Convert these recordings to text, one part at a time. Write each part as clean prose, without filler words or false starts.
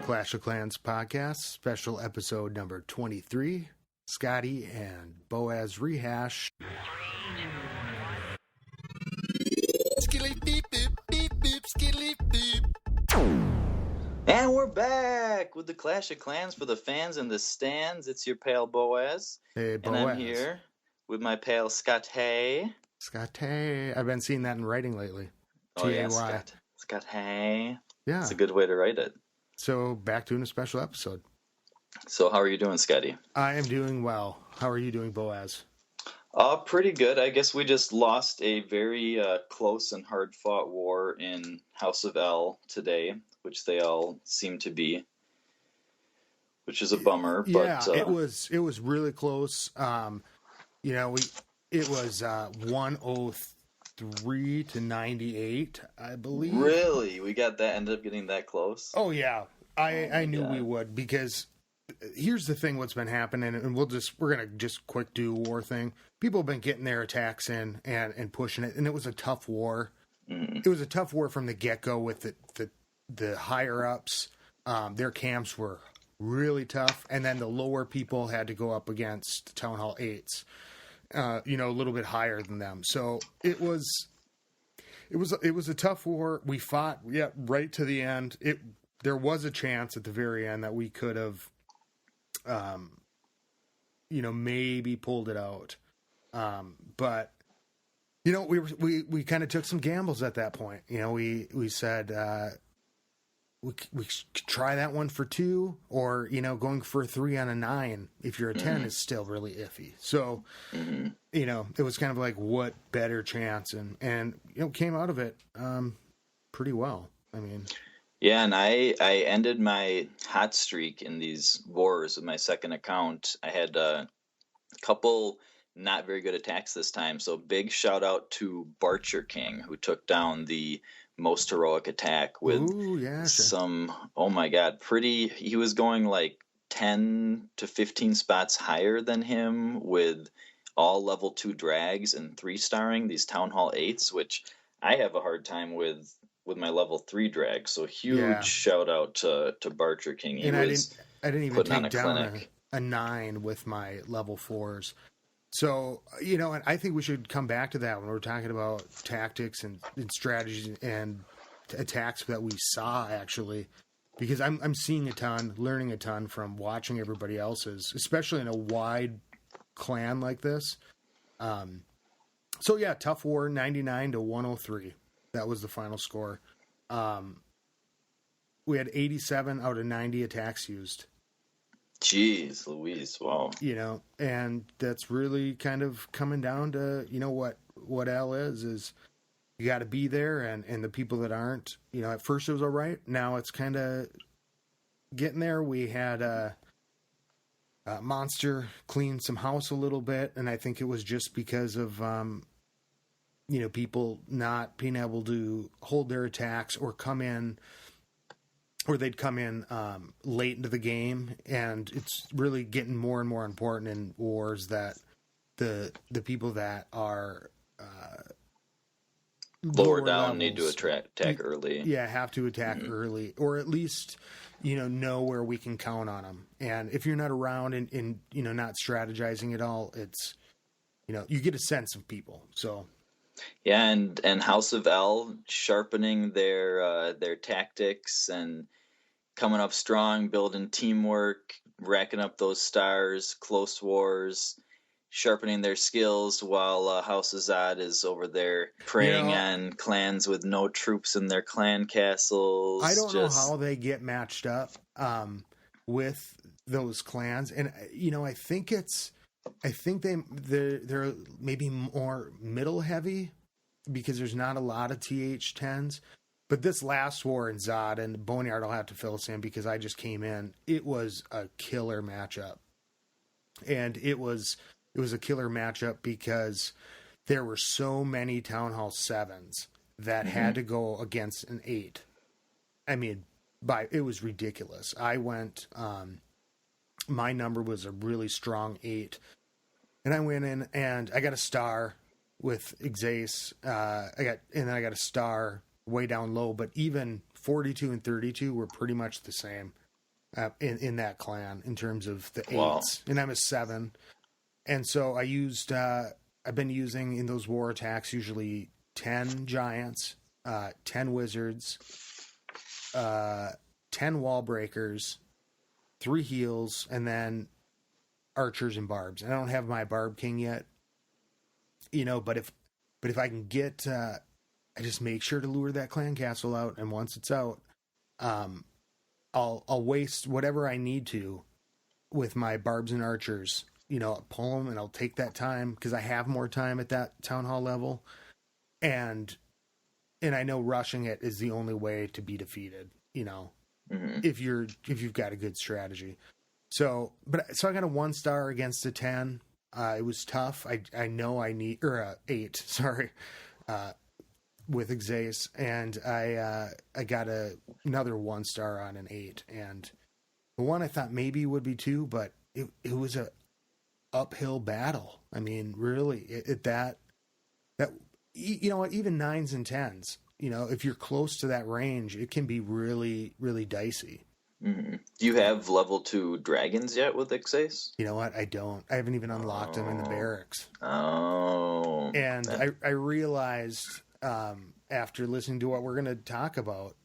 Clash of Clans podcast, special episode number 23. Scotty and Boaz Rehash. And we're back with the Clash of Clans for the fans in the stands. It's your pal Boaz. Hey, Boaz. And I'm here with my pal Scotty. Scotty. I've been seeing that in writing lately. Oh, yeah, T-A-Y. Scotty. Yeah. It's a good way to write it. So, back doing a special episode. So, how are you doing, Scotty? I am doing well. How are you doing, Boaz? Pretty good. I guess we just lost a very close and hard-fought war in House of L today, which they all seem to be, which is a bummer. Yeah, but it was really close. It was 103 to 98, I believe. Really, we ended up getting that close. Oh yeah, I knew we would, because here's the thing: what's been happening, and we're gonna just quick do war thing. People have been getting their attacks in and pushing it, and it was a tough war. Mm. It was a tough war from the get go with the higher ups. Their camps were really tough, and then the lower people had to go up against Town Hall 8s. A little bit higher than them. So it was a tough war. We fought, right to the end. There was a chance at the very end that we could have, maybe pulled it out. But we kind of took some gambles at that point. We said, we could try that one for 2, or, going for a 3 on a 9. If you're a 10 is still really iffy. So, it was kind of like, what better chance? And came out of it pretty well. I mean, yeah, and I ended my hot streak in these wars with my second account. I had a couple not very good attacks this time. So big shout out to Barcher King, who took down the most heroic attack with some, oh my God, he was going like 10 to 15 spots higher than him with all level 2 drags and 3-starring these Town Hall 8s, which I have a hard time with my level 3 drag. So huge shout out to Barcher King. I didn't even take down a 9 with my level 4s. So, and I think we should come back to that when we're talking about tactics and strategies and attacks that we saw, actually, because I'm seeing a ton, learning a ton from watching everybody else's, especially in a wide clan like this. Tough war, 99 to 103. That was the final score. We had 87 out of 90 attacks used. Jeez Louise, wow. And that's really kind of coming down to, what L is you got to be there, and the people that aren't, at first it was all right. Now it's kind of getting there. We had Monster clean some house a little bit, and I think it was just because of, people not being able to hold their attacks or come in, or they'd come in late into the game, and it's really getting more and more important in wars that the people that are lower down levels need to attack early. Yeah, have to attack early, or at least know where we can count on them. And if you're not around and not strategizing at all, it's you get a sense of people. So. Yeah, and House of L sharpening their tactics and coming up strong, building teamwork, racking up those stars, close wars, sharpening their skills, while House of Zod is over there preying on clans with no troops in their clan castles. I don't know how they get matched up with those clans, and I think they're maybe more middle heavy because there's not a lot of TH10s. But this last war in Zod, and Boneyard will have to fill us in because I just came in, it was a killer matchup. And it was a killer matchup because there were so many Town Hall 7s that had to go against an 8. I mean, it was ridiculous. I went, my number was a really strong 8. And I went in and I got a star with Exace. I got a star way down low, but even 42 and 32 were pretty much the same. in that clan in terms of the Wow. 8s, and I'm a 7. And so I used, I've been using in those war attacks usually 10 giants, 10 wizards, 10 wall breakers, 3 heals, and then archers and barbs. And I don't have my barb king yet, but if I can get, I just make sure to lure that clan castle out. And once it's out, I'll waste whatever I need to with my barbs and archers, pull them, and I'll take that time because I have more time at that town hall level. And I know rushing it is the only way to be defeated, Mm-hmm. if you've got a good strategy. So I got a 1-star against a 10. It was tough. I know I need, or 8, sorry, with Xace, and I got another 1-star on an 8, and the one I thought maybe would be 2, but it was a uphill battle. I mean, really, that even 9s and 10s, if you're close to that range, it can be really, really dicey. Mm-hmm. Do you have level 2 dragons yet with Ixace? You know what? I don't. I haven't even unlocked them in the barracks. Oh. And I realized after listening to what we're going to talk about,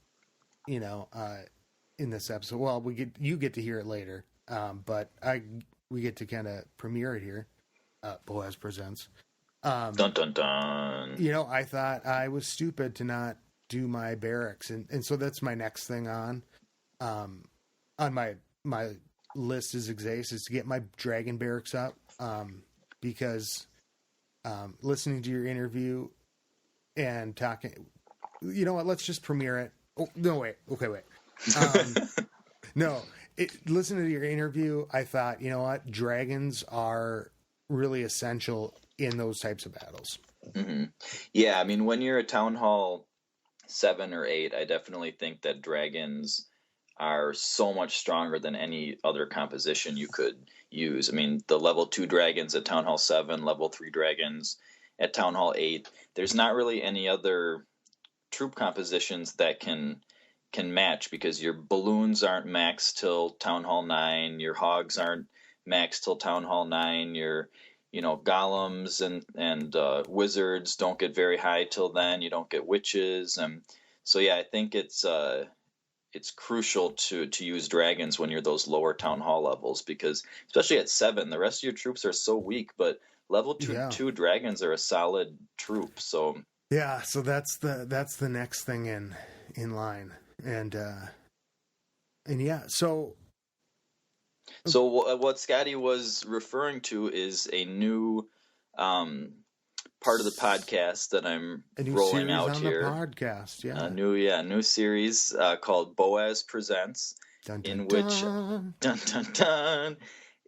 in this episode. Well, you get to hear it later, but we get to kind of premiere it here. Boaz presents. Dun dun dun. I thought I was stupid to not do my barracks, and so that's my next thing on my list is Xace, is to get my dragon barracks up, because listening to your interview and talking, you know what? Let's just premiere it. Oh no, wait. Okay, wait. No, listening to your interview, I thought, you know what? Dragons are really essential in those types of battles. Mm-hmm. Yeah, I mean, when you're a Town Hall 7 or 8, I definitely think that dragons are so much stronger than any other composition you could use. I mean, the level 2 dragons at Town Hall 7, level 3 dragons at Town Hall 8, there's not really any other troop compositions that can match, because your balloons aren't maxed till Town Hall 9, your hogs aren't maxed till Town Hall 9, your golems and wizards don't get very high till then. You don't get witches, and so yeah, I think it's crucial to use dragons when you're those lower Town Hall levels, because especially at 7, the rest of your troops are so weak, but level 2 dragons are a solid troop. So yeah, so that's the next thing in line, and yeah, so what Scotty was referring to is a new part of the podcast that I'm rolling out here. Podcast, yeah. A new series called Boaz Presents, dun, dun, in which dun. Dun, dun, dun,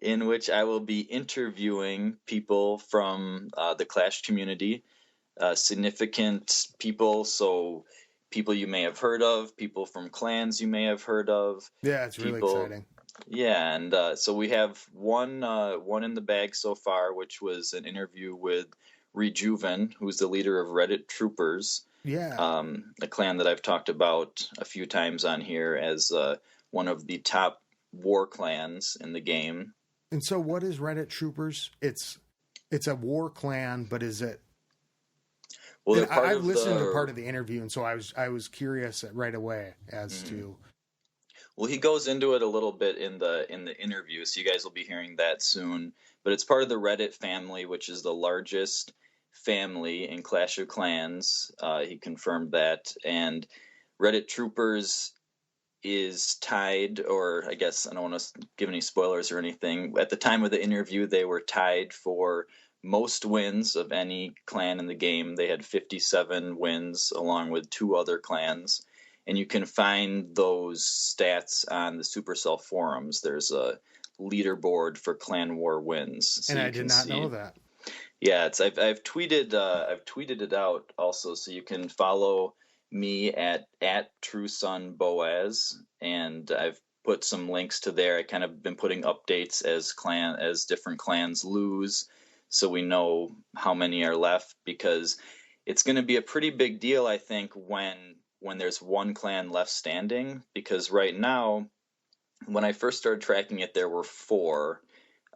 in which I will be interviewing people from the Clash community, significant people, so people you may have heard of, people from clans you may have heard of. Yeah, it's really exciting. Yeah, and so we have one in the bag so far, which was an interview with Rejuven, who's the leader of Reddit Troopers. Yeah. A clan that I've talked about a few times on here as one of the top war clans in the game. And so what is Reddit Troopers? It's a war clan, but is it... Well, I've listened to part of the interview, and so I was curious right away as to... Well, he goes into it a little bit in the interview, so you guys will be hearing that soon. But it's part of the Reddit family, which is the largest family in Clash of Clans. He confirmed that. And Reddit Troopers is tied, or I guess I don't want to give any spoilers or anything. At the time of the interview, they were tied for most wins of any clan in the game. They had 57 wins, along with 2 other clans. And you can find those stats on the Supercell forums. There's a leaderboard for clan war wins. So and I did not know that. Yeah, I've tweeted it out also, so you can follow me at TrueSonBoaz, and I've put some links to there. I kind of been putting updates as different clans lose, so we know how many are left, because it's going to be a pretty big deal, I think, when there's one clan left standing, because right now when I first started tracking it, there were 4,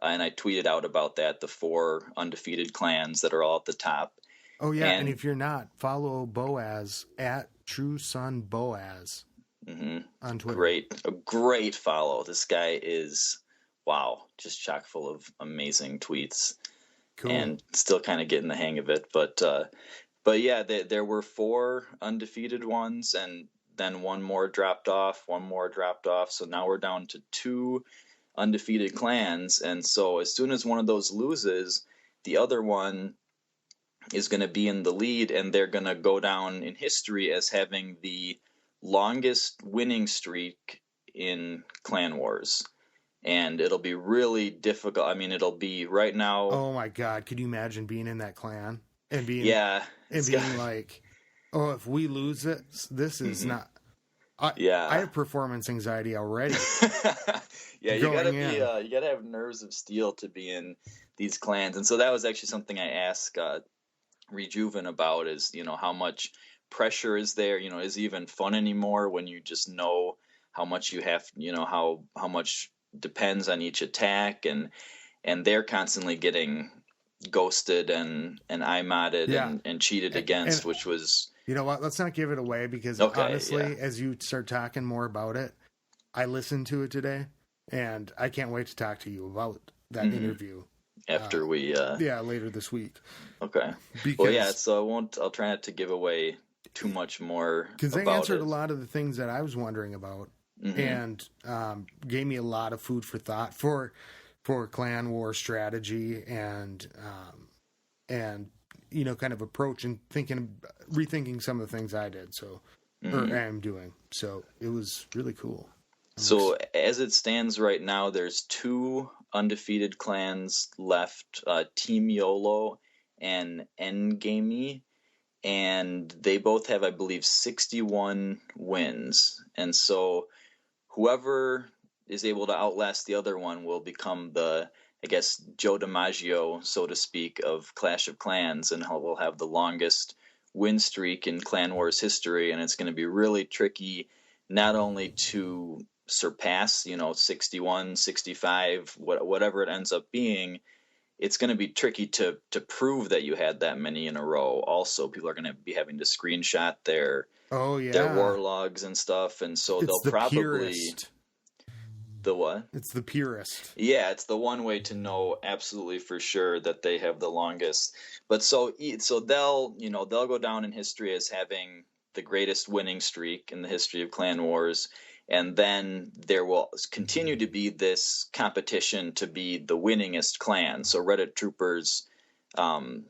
and I tweeted out about that, the 4 undefeated clans that are all at the top. Oh, yeah, and if you're not, follow Boaz at True Son Boaz on Twitter. A great follow. This guy is, wow, just chock full of amazing tweets. Cool. And still kind of getting the hang of it. But yeah, there were 4 undefeated ones, and then one more dropped off. So now we're down to 2 undefeated clans. And so as soon as one of those loses, the other one is going to be in the lead, and they're going to go down in history as having the longest winning streak in Clan Wars. And it'll be really difficult. I mean, it'll be right now. Oh my God. Could you imagine being in that clan and being, like, oh, if we lose it, this is not, I have performance anxiety already. Yeah. You gotta have nerves of steel to be in these clans. And so that was actually something I asked, Rejuven about is, how much pressure is there? Is it even fun anymore when you just know how much you have, how much depends on each attack, and they're constantly getting ghosted and I-modded and cheated against, which was... You know what? Let's not give it away because honestly, as you start talking more about it, I listened to it today and I can't wait to talk to you about that interview. After we... later this week. Okay. So I'll try not to give away too much more because they answered a lot of the things that I was wondering about. And gave me a lot of food for thought for clan war strategy and kind of approach and rethinking some of the things I did or am doing. So it was really cool. So as it stands right now, there's 2 undefeated clans left, Team YOLO and Endgamey, and they both have, I believe, 61 wins. And so whoever is able to outlast the other one will become the, I guess, Joe DiMaggio, so to speak, of Clash of Clans, and will have the longest win streak in Clan Wars history. And it's going to be really tricky, not only to surpass, 61, 65, whatever it ends up being. It's going to be tricky to prove that you had that many in a row. Also, people are going to be having to screenshot their war logs and stuff, and so they'll probably purest. The what? It's the purest. Yeah, it's the one way to know absolutely for sure that they have the longest. But so they'll go down in history as having the greatest winning streak in the history of Clan Wars. And then there will continue to be this competition to be the winningest clan. So Reddit troopers, I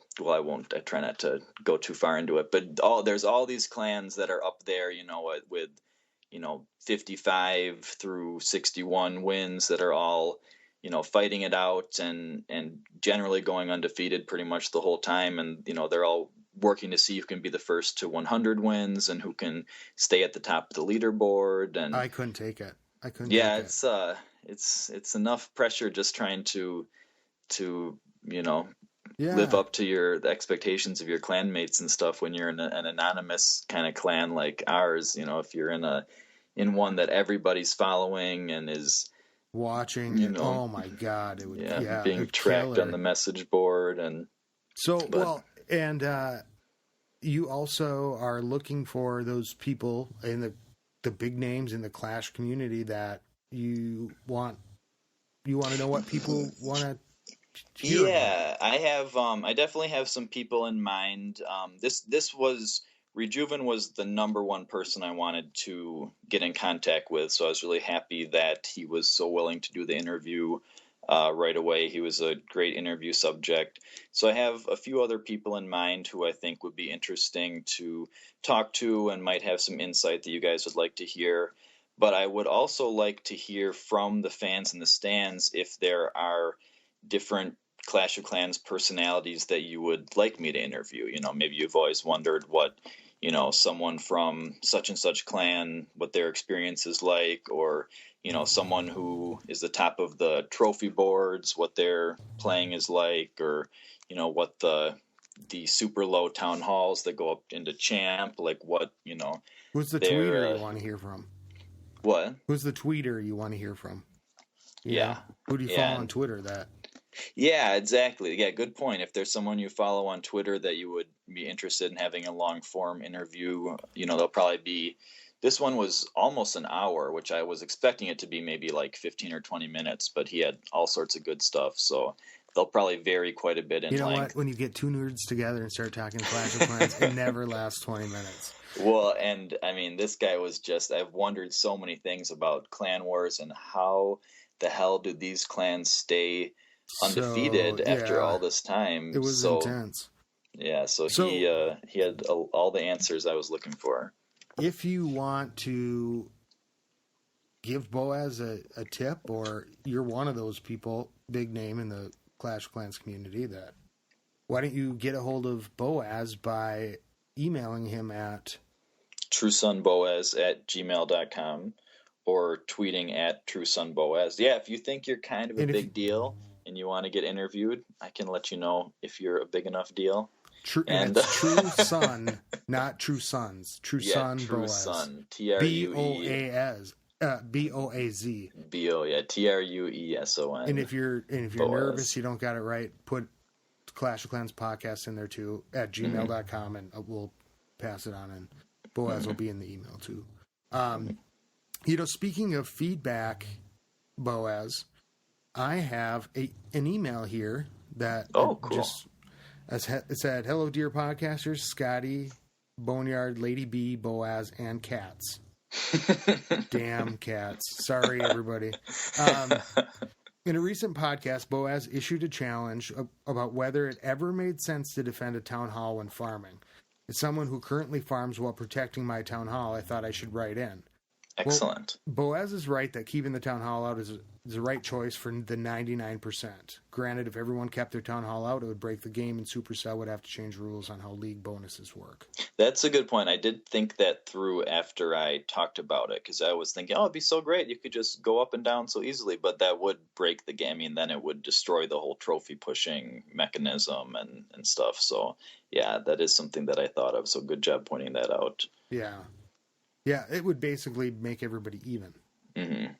try not to go too far into it, but there's all these clans that are up there, with 55 through 61 wins that are all, fighting it out and generally going undefeated pretty much the whole time. And, they're all working to see who can be the first to 100 wins and who can stay at the top of the leaderboard. And I couldn't take it. It's enough pressure just trying to live up to the expectations of your clanmates and stuff when you're in an anonymous kind of clan like ours. If you're in one that everybody's following and is watching, oh my God, it would being tracked on the message board. And you also are looking for those people in the big names in the Clash community that you want to know what people want to hear about. I definitely have some people in mind. Rejuven was the number one person I wanted to get in contact with, so I was really happy that he was so willing to do the interview right away. He was a great interview subject. So I have a few other people in mind who I think would be interesting to talk to and might have some insight that you guys would like to hear. But I would also like to hear from the fans in the stands if there are different Clash of Clans personalities that you would like me to interview. Maybe you've always wondered what, someone from such and such clan, what their experience is like, or someone who is the top of the trophy boards, what their playing is like, or, what the super low town halls that go up into champ, like what, Who's the tweeter you want to hear from? What? Who's the tweeter you want to hear from? Yeah. Who do you follow on Twitter that? Yeah, exactly. Yeah, good point. If there's someone you follow on Twitter that you would be interested in having a long form interview, they'll probably be. This one was almost an hour, which I was expecting it to be maybe like 15 or 20 minutes, but he had all sorts of good stuff. So they'll probably vary quite a bit in length. You know what? When you get two nerds together and start talking Clash of Clans, it never lasts 20 minutes. Well, and I mean, this guy was I've wondered so many things about clan wars and how the hell did these clans stay undefeated after all this time? It was intense. Yeah, so he had all the answers I was looking for. If you want to give Boaz a tip, or you're one of those people, big name in the Clash of Clans community, why don't you get a hold of Boaz by emailing him at truesonboaz@gmail.com or tweeting at truesonboaz. Yeah, if you think you're kind of a big deal and you want to get interviewed, I can let you know if you're a big enough deal. And it's True Son, not True Sons. True Son True Boaz. Son. TRUES. BOAZ. TRUESON. And if you're nervous, you don't got it right, put Clash of Clans podcast in there too at gmail.com, and we'll pass it on, and Boaz will be in the email too. Speaking of feedback, Boaz, I have an email here that cool. It said, "Hello, dear podcasters, Scotty, Boneyard, Lady B, Boaz, and cats." Damn cats. Sorry, everybody. In a recent podcast, Boaz issued a challenge about whether it ever made sense to defend a town hall when farming. As someone who currently farms while protecting my town hall, I thought I should write in. Excellent. Well, Boaz is right that keeping the town hall out is the right choice for the 99%. Granted, if everyone kept their town hall out, it would break the game, and Supercell would have to change rules on how league bonuses work. That's a good point. I did think that through after I talked about it, because I was thinking, it'd be so great. You could just go up and down so easily, but that would break the game. I mean, then it would destroy the whole trophy pushing mechanism and stuff. So, yeah, that is something that I thought of. So good job pointing that out. Yeah. Yeah, it would basically make everybody even. Mm-hmm.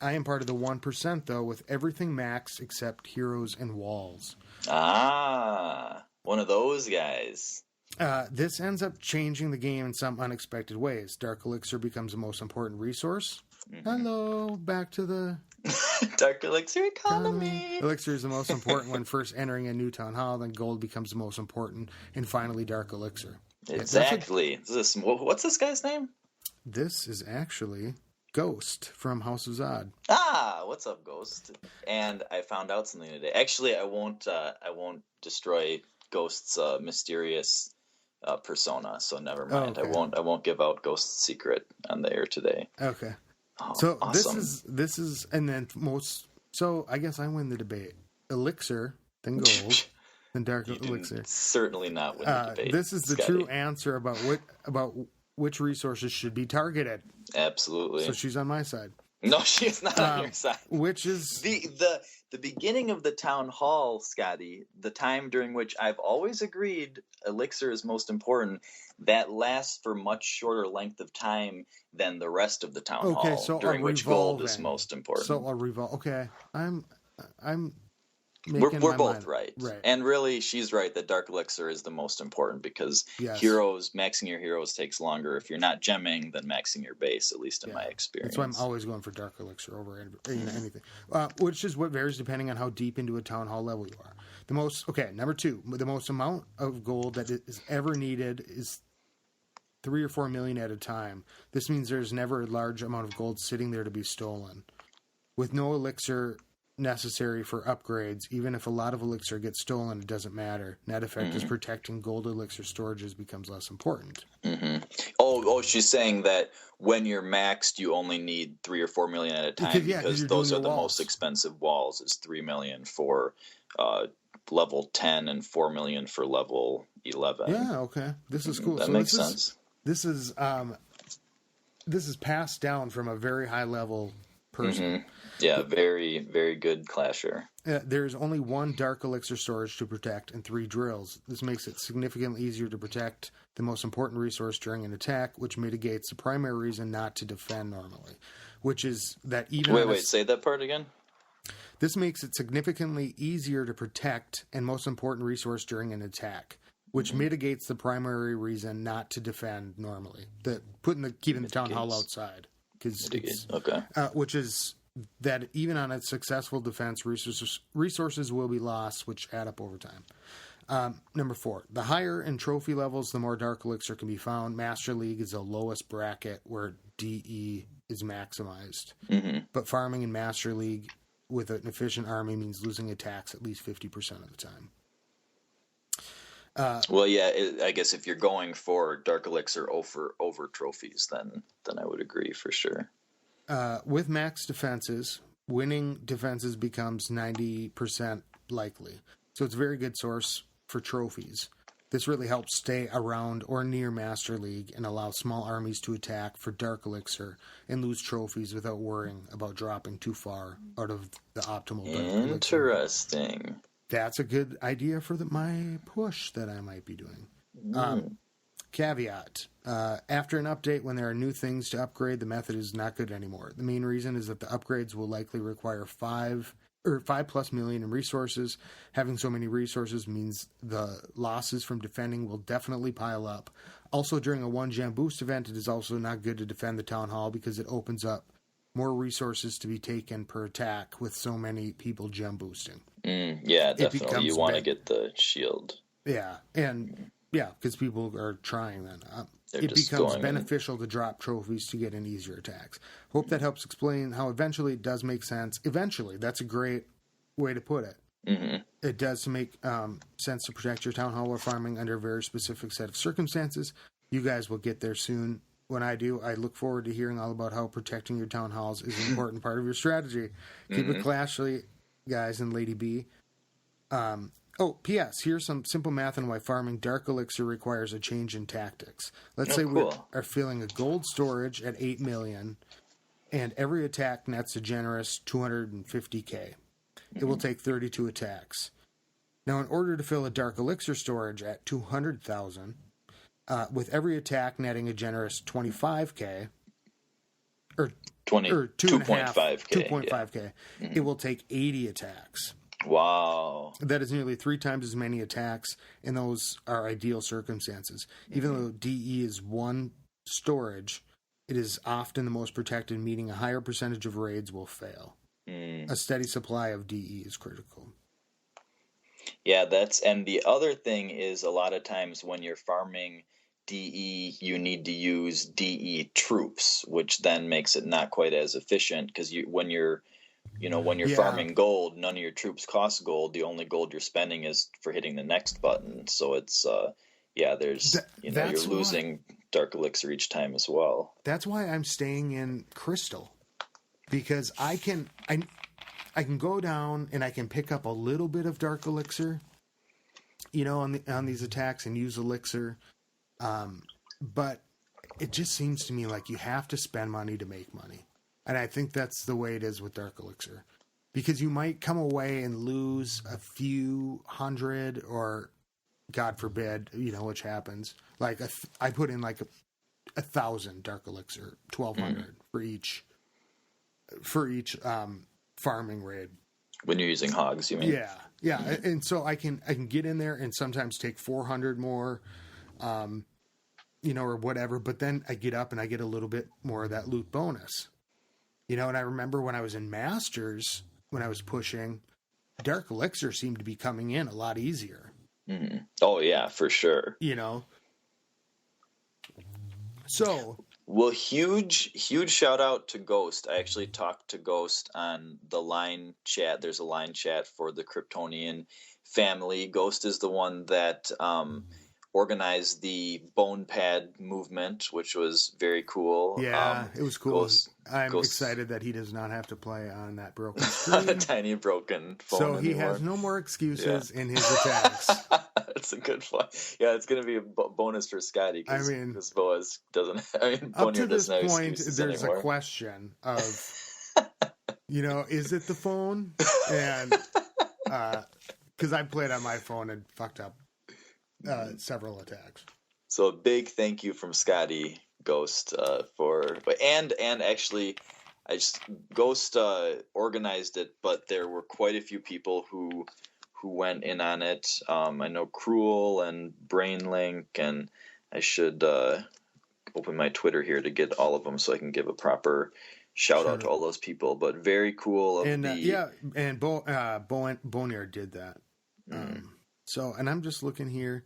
I am part of the 1%, though, with everything max except heroes and walls. Ah, one of those guys. This ends up changing the game in some unexpected ways. Dark Elixir becomes the most important resource. Mm-hmm. Hello, back to the... Dark Elixir economy. Elixir is the most important when first entering a new town hall, then gold becomes the most important, and finally Dark Elixir. Exactly. What's this guy's name? This is actually Ghost from House of Zod. Ah, what's up, Ghost? And I found out something today. Actually, I won't destroy Ghost's mysterious persona, so never mind. Oh, okay. I won't give out Ghost's secret on the air today. Okay. Oh, so awesome. this is and then so I guess I win the debate. Elixir, then gold. And Dark Elixir. Certainly not win the debate. This is the true answer about which resources should be targeted. Absolutely. So she's on my side. No, she is not on your side. Which is the beginning of the town hall, Scotty, the time during which I've always agreed Elixir is most important, that lasts for much shorter length of time than the rest of the town hall, so during which gold is most important. So I'll revolve. Okay. We're both right. And really, she's right that Dark Elixir is the most important because maxing your heroes takes longer. If you're not gemming, than maxing your base, at least in my experience. That's why I'm always going for Dark Elixir over anything. Which is what varies depending on how deep into a town hall level you are. Number 2, the most amount of gold that is ever needed is 3 or 4 million at a time. This means there's never a large amount of gold sitting there to be stolen. With no elixir necessary for upgrades, even if a lot of elixir gets stolen, it doesn't matter. Net effect is protecting gold elixir storages becomes less important. Mm-hmm. Oh, she's saying that when you're maxed, you only need 3 or 4 million at a time because those are the most expensive walls. Is 3 million for level 10 and 4 million for level 11. Yeah, okay. This is cool. That makes sense. This is passed down from a very high level person. Yeah, very, very good clasher. There's only one dark elixir storage to protect and 3 drills. This makes it significantly easier to protect the most important resource during an attack, which mitigates the primary reason not to defend normally. Which is that even... Wait, say that part again? This makes it significantly easier to protect and most important resource during an attack, which mitigates the primary reason not to defend normally. Keeping the town hall outside. Okay. Which is that even on a successful defense, resources will be lost, which add up over time. Number 4, the higher in trophy levels, the more Dark Elixir can be found. Master League is the lowest bracket where DE is maximized. But farming in Master League with an efficient army means losing attacks at least 50% of the time. I guess if you're going for Dark Elixir over trophies, then I would agree for sure. With max defenses, winning defenses becomes 90% likely. So it's a very good source for trophies. This really helps stay around or near Master League and allow small armies to attack for Dark Elixir and lose trophies without worrying about dropping too far out of the optimal Dark Elixir. Interesting. That's a good idea for my push that I might be doing. Caveat. After an update, when there are new things to upgrade, the method is not good anymore. The main reason is that the upgrades will likely require 5+ million in resources. Having so many resources means the losses from defending will definitely pile up. Also, during a 1 gem boost event, it is also not good to defend the town hall because it opens up more resources to be taken per attack with so many people gem boosting. Yeah, definitely. You want to get the shield. Yeah, and because people are trying then. It becomes beneficial to drop trophies to get in easier attacks. Hope that helps explain how eventually it does make sense. Eventually, that's a great way to put it. It does make sense to protect your town hall while farming under a very specific set of circumstances. You guys will get there soon. When I do, I look forward to hearing all about how protecting your town halls is an important part of your strategy. Keep it classy, guys, and Lady B. P.S. Here's some simple math on why farming Dark Elixir requires a change in tactics. Let's say we are filling a gold storage at 8 million, and every attack nets a generous 250k. It will take 32 attacks. Now, in order to fill a Dark Elixir storage at 200,000, with every attack netting a generous 25k, or 2.5k, it will take 80 attacks. Wow. That is nearly 3 times as many attacks, and those are ideal circumstances. Even though DE is 1 storage, it is often the most protected, meaning a higher percentage of raids will fail. A steady supply of DE is critical. Yeah, and the other thing is a lot of times when you're farming DE, you need to use DE troops, which then makes it not quite as efficient because when you're farming gold, none of your troops cost gold. The only gold you're spending is for hitting the next button. So it's you're losing Dark Elixir each time as well. That's why I'm staying in Crystal, because I can go down and I can pick up a little bit of Dark Elixir, on these attacks and use Elixir. But it just seems to me like you have to spend money to make money. And I think that's the way it is with Dark Elixir. Because you might come away and lose a few hundred or, God forbid, which happens. Like I put in like 1,000 Dark Elixir, 1,200 for each farming raid. When you're using hogs, you mean? Yeah. And so I can get in there and sometimes take 400 more, or whatever. But then I get up and I get a little bit more of that loot bonus. And I remember when I was in Masters, when I was pushing, Dark Elixir seemed to be coming in a lot easier. Oh, yeah, for sure. So... Well, huge shout out to Ghost. I actually talked to Ghost on the line chat. There's a line chat for the Kryptonian family. Ghost is the one that organized the bone pad movement, which was very cool. Yeah, it was cool. I'm excited that he does not have to play on that broken screen. On a tiny broken phone So he anymore. has no more excuses in his attacks. That's a good one. Yeah, it's going to be a bonus for Scotty because Boaz doesn't. Up to this point, there's a question of Is it the phone? And because I played on my phone and fucked up several attacks. So a big thank you from Scotty Ghost and actually Ghost organized it, but there were quite a few people who went in on it. I know Cruel and Brainlink, and I should open my Twitter here to get all of them so I can give a proper shout out to all those people. But very cool. And Boneyard did that. So, and I'm just looking here.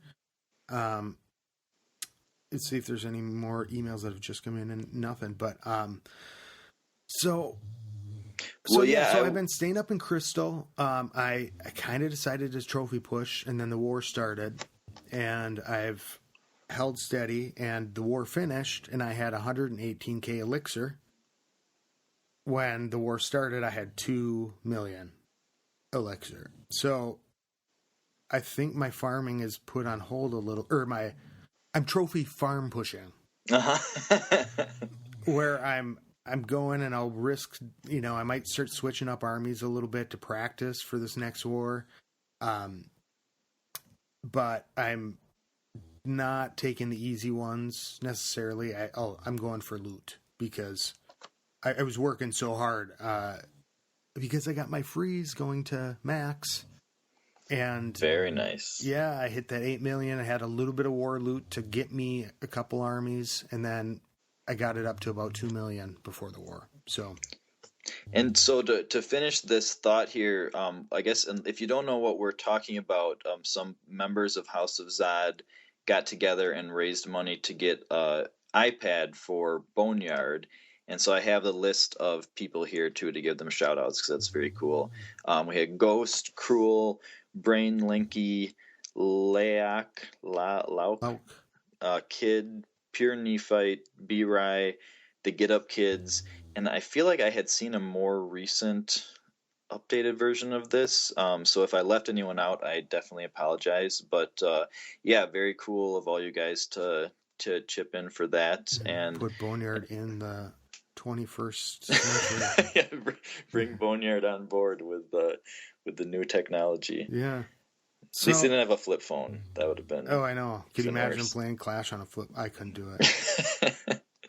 Let's see if there's any more emails that have just come in, and nothing. But So I've been staying up in Crystal. I kind of decided to trophy push, and then the war started, and I've held steady, and the war finished, and I had 118k elixir. When the war started, I had 2 million elixir. So I think my farming is put on hold a little, or I'm trophy farm pushing, where I'm going, and I'll risk, I might start switching up armies a little bit to practice for this next war. But I'm not taking the easy ones necessarily. I'm going for loot because I was working so hard, because I got my freeze going to max. And very nice. Yeah, I hit that 8 million. I had a little bit of war loot to get me a couple armies, and then I got it up to about 2 million before the war. So to finish this thought here, I guess, and if you don't know what we're talking about, some members of House of Zod got together and raised money to get an iPad for Boneyard. And so I have the list of people here too to give them shout outs because that's very cool. We had Ghost, Cruel, Brain Linky, Lauk, Kid, Pure Nephite, B-Rye, the Get Up Kids, and I feel like I had seen a more recent updated version of this. So if I left anyone out, I definitely apologize. But very cool of all you guys to chip in for that and put Boneyard in the 21st century. Bring Boneyard on board with the new technology. Yeah. At least they didn't have a flip phone. That would have been. Oh, I know. Could you imagine playing Clash on a flip? I couldn't do it.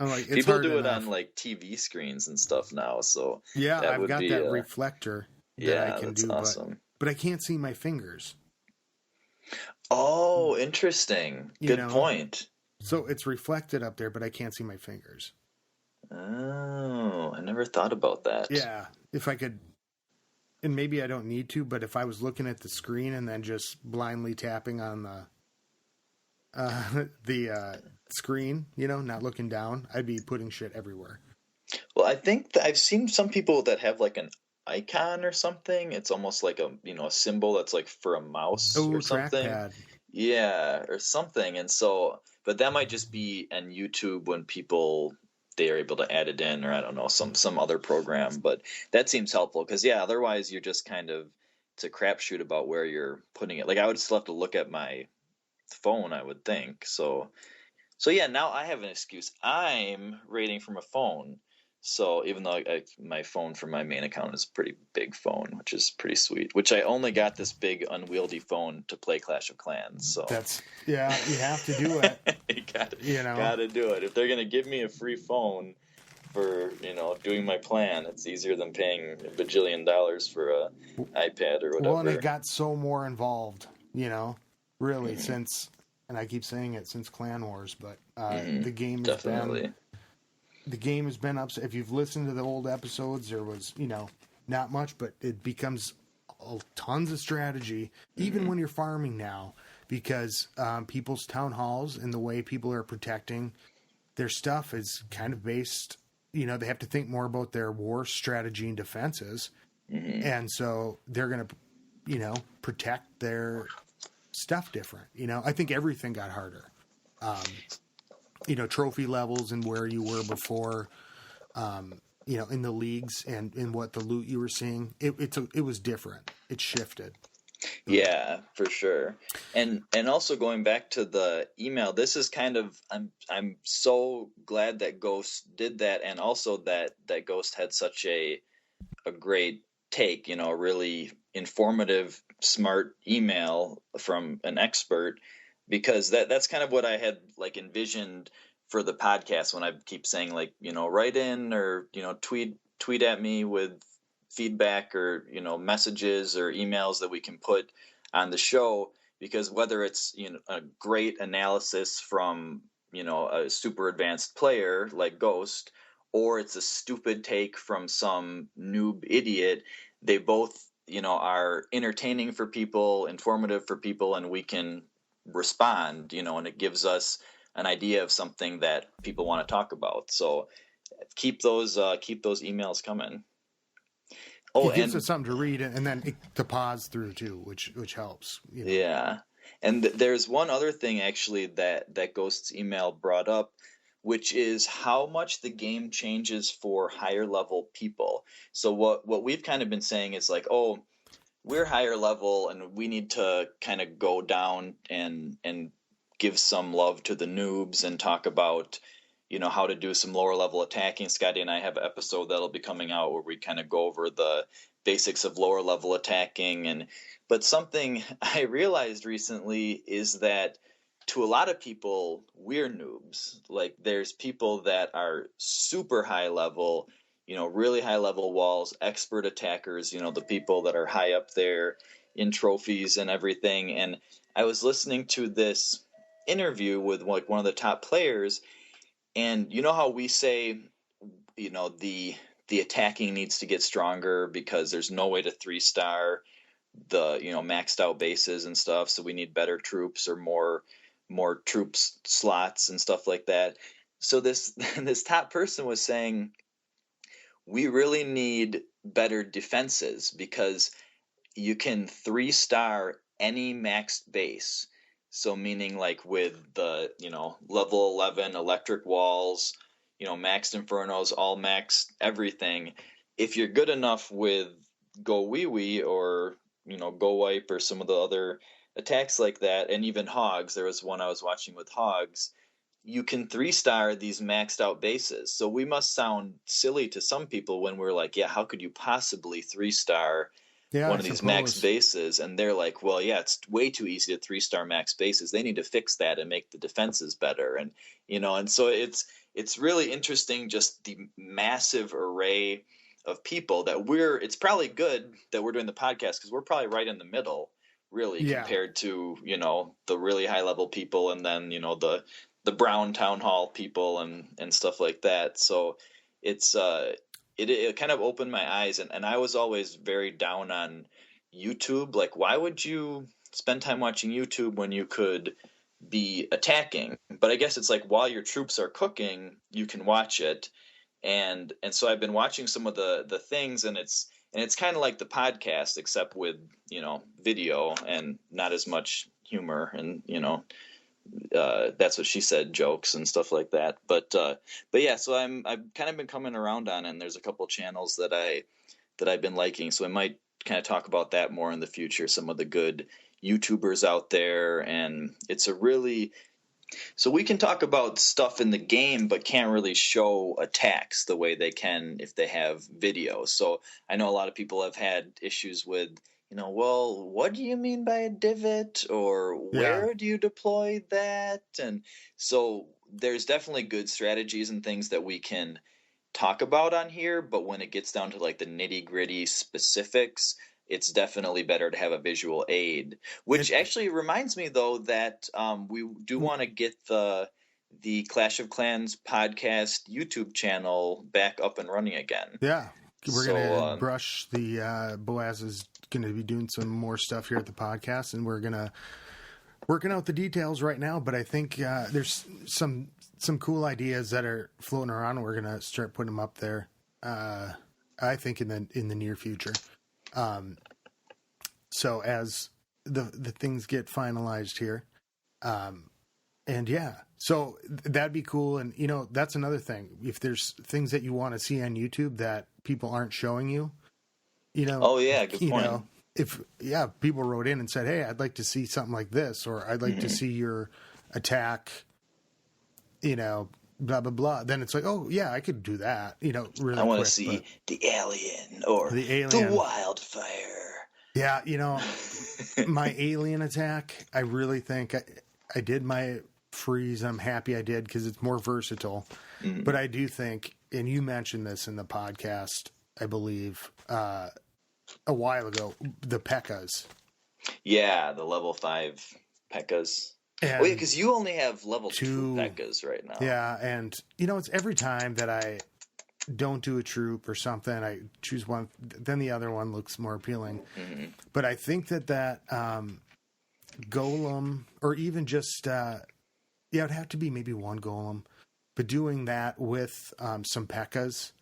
I'm like, it's people do it on like TV screens and stuff now. So yeah, I've got that reflector that I can do, awesome. but I can't see my fingers. Oh, interesting. Good point. So it's reflected up there, but I can't see my fingers. Oh, I never thought about that. Yeah, if I could, and maybe I don't need to, but if I was looking at the screen and then just blindly tapping on the screen, not looking down, I'd be putting shit everywhere. Well, I think that I've seen some people that have like an icon or something. It's almost like a symbol that's like for a mouse or something. Trackpad. Yeah, or something. And so, but that might just be on YouTube when they are able to add it in, or I don't know, some other program. But that seems helpful because otherwise you're just kind of, it's a crapshoot about where you're putting it. Like I would still have to look at my phone, I would think. So yeah, now I have an excuse. I'm rating from a phone. So even though my phone for my main account is a pretty big phone, which is pretty sweet, which I only got this big unwieldy phone to play Clash of Clans. So you have to do it. you gotta do it. If they're going to give me a free phone for, doing my plan, it's easier than paying a bajillion dollars for a iPad or whatever. Well, and it got so more involved, really since, and I keep saying it, since Clan Wars, but the game has been... The game has been up. If you've listened to the old episodes, there was, not much, but it becomes tons of strategy, even when you're farming now, because people's town halls and the way people are protecting their stuff is kind of based, they have to think more about their war strategy and defenses. Mm-hmm. And so they're going to, protect their stuff different. I think everything got harder. Trophy levels and where you were before, in the leagues and what the loot you were seeing. It was different. It shifted. Yeah, for sure. And also going back to the email, this is kind of, I'm so glad that Ghost did that. And also that Ghost had such a a great take, you know, a really informative, smart email from an expert, because that's kind of what I had like envisioned for the podcast when I keep saying like, you know, write in or, you know, tweet at me with feedback or, you know, messages or emails that we can put on the show, because whether it's, you know, a great analysis from, you know, a super advanced player like Ghost, or it's a stupid take from some noob idiot, they both, you know, are entertaining for people, informative for people, and we can respond, you know, and it gives us an idea of something that people want to talk about. So keep those emails coming. Oh, It gives and us something to read and then to pause through too, which helps. You know? yeah. And there's one other thing actually that Ghost's email brought up, which is how much the game changes for higher level people. So what we've kind of been saying is like, oh, we're higher level and we need to kind of go down and give some love to the noobs and talk about, you know, how to do some lower level attacking. Scotty and I have an episode that'll be coming out where we kind of go over the basics of lower level attacking. But something I realized recently is that to a lot of people, we're noobs. Like there's people that are super high level, you know, really high level walls, expert attackers, you know, the people that are high up there in trophies and everything. And I was listening to this interview with like one of the top players, and you know how we say, you know, the attacking needs to get stronger because there's no way to 3-star the, you know, maxed out bases and stuff, so we need better troops or more troops slots and stuff like that. So this this top person was saying we really need better defenses because you can 3-star any maxed base. So meaning like with the, you know, level 11 electric walls, you know, maxed infernos, all maxed everything. If you're good enough with Go Wee Wee or, you know, Go Wipe or some of the other attacks like that, and even Hogs, there was one I was watching with Hogs, you can 3-star these maxed out bases. So we must sound silly to some people when we're like, yeah, how could you possibly 3-star Yeah, one I of these max suppose. bases? And they're like, well, yeah, it's way too easy to 3-star max bases. They need to fix that and make the defenses better. And, you know, and so it's really interesting, just the massive array of people that it's probably good that we're doing the podcast because we're probably right in the middle, really, Yeah. compared to, you know, the really high level people and then, you know, the Brown town hall people and stuff like that. So it's it kind of opened my eyes, and I was always very down on YouTube. Like, why would you spend time watching YouTube when you could be attacking? But I guess it's like while your troops are cooking, you can watch it. And so I've been watching some of the things, and it's kind of like the podcast except with, you know, video and not as much humor and, you know, that's what she said jokes and stuff like that. But yeah, so I've kind of been coming around on it, and there's a couple channels that I've been liking, so I might kind of talk about that more in the future, some of the good YouTubers out there. And it's a really, so we can talk about stuff in the game but can't really show attacks the way they can if they have video. So I know a lot of people have had issues with, you know, well, what do you mean by a divot, or Yeah. where do you deploy that? And so there's definitely good strategies and things that we can talk about on here, but when it gets down to like the nitty-gritty specifics, it's definitely better to have a visual aid. Which It actually reminds me, though, that we do want to get the Clash of Clans podcast YouTube channel back up and running again. Yeah. We're So gonna brush the Boaz is gonna be doing some more stuff here at the podcast, and we're gonna working out the details right now. But I think there's some cool ideas that are floating around. We're gonna start putting them up there. I think in the near future. So as the things get finalized here, and yeah, so that'd be cool. And you know, that's another thing. If there's things that you want to see on YouTube that people aren't showing you, you know, oh yeah, good point. know, if people wrote in and said, "Hey, I'd like to see something like this," or "I'd like to see your attack," you know, blah, blah, blah. Then it's like, oh, yeah, I could do that, really I want quick. to see the alien or the wildfire. Yeah, my alien attack, I really think I did my freeze. I'm happy I did because it's more versatile. Mm. But I do think, and you mentioned this in the podcast, I believe, a while ago, the P.E.K.K.A.s. Yeah, the level 5 P.E.K.K.A.s. Yeah, because you only have level 2 P.E.K.K.A.s right now. Yeah, and, it's every time that I don't do a troop or something, I choose one, then the other one looks more appealing. Mm-hmm. But I think that golem, or even just, it'd have to be maybe one golem, but doing that with some P.E.K.K.A.s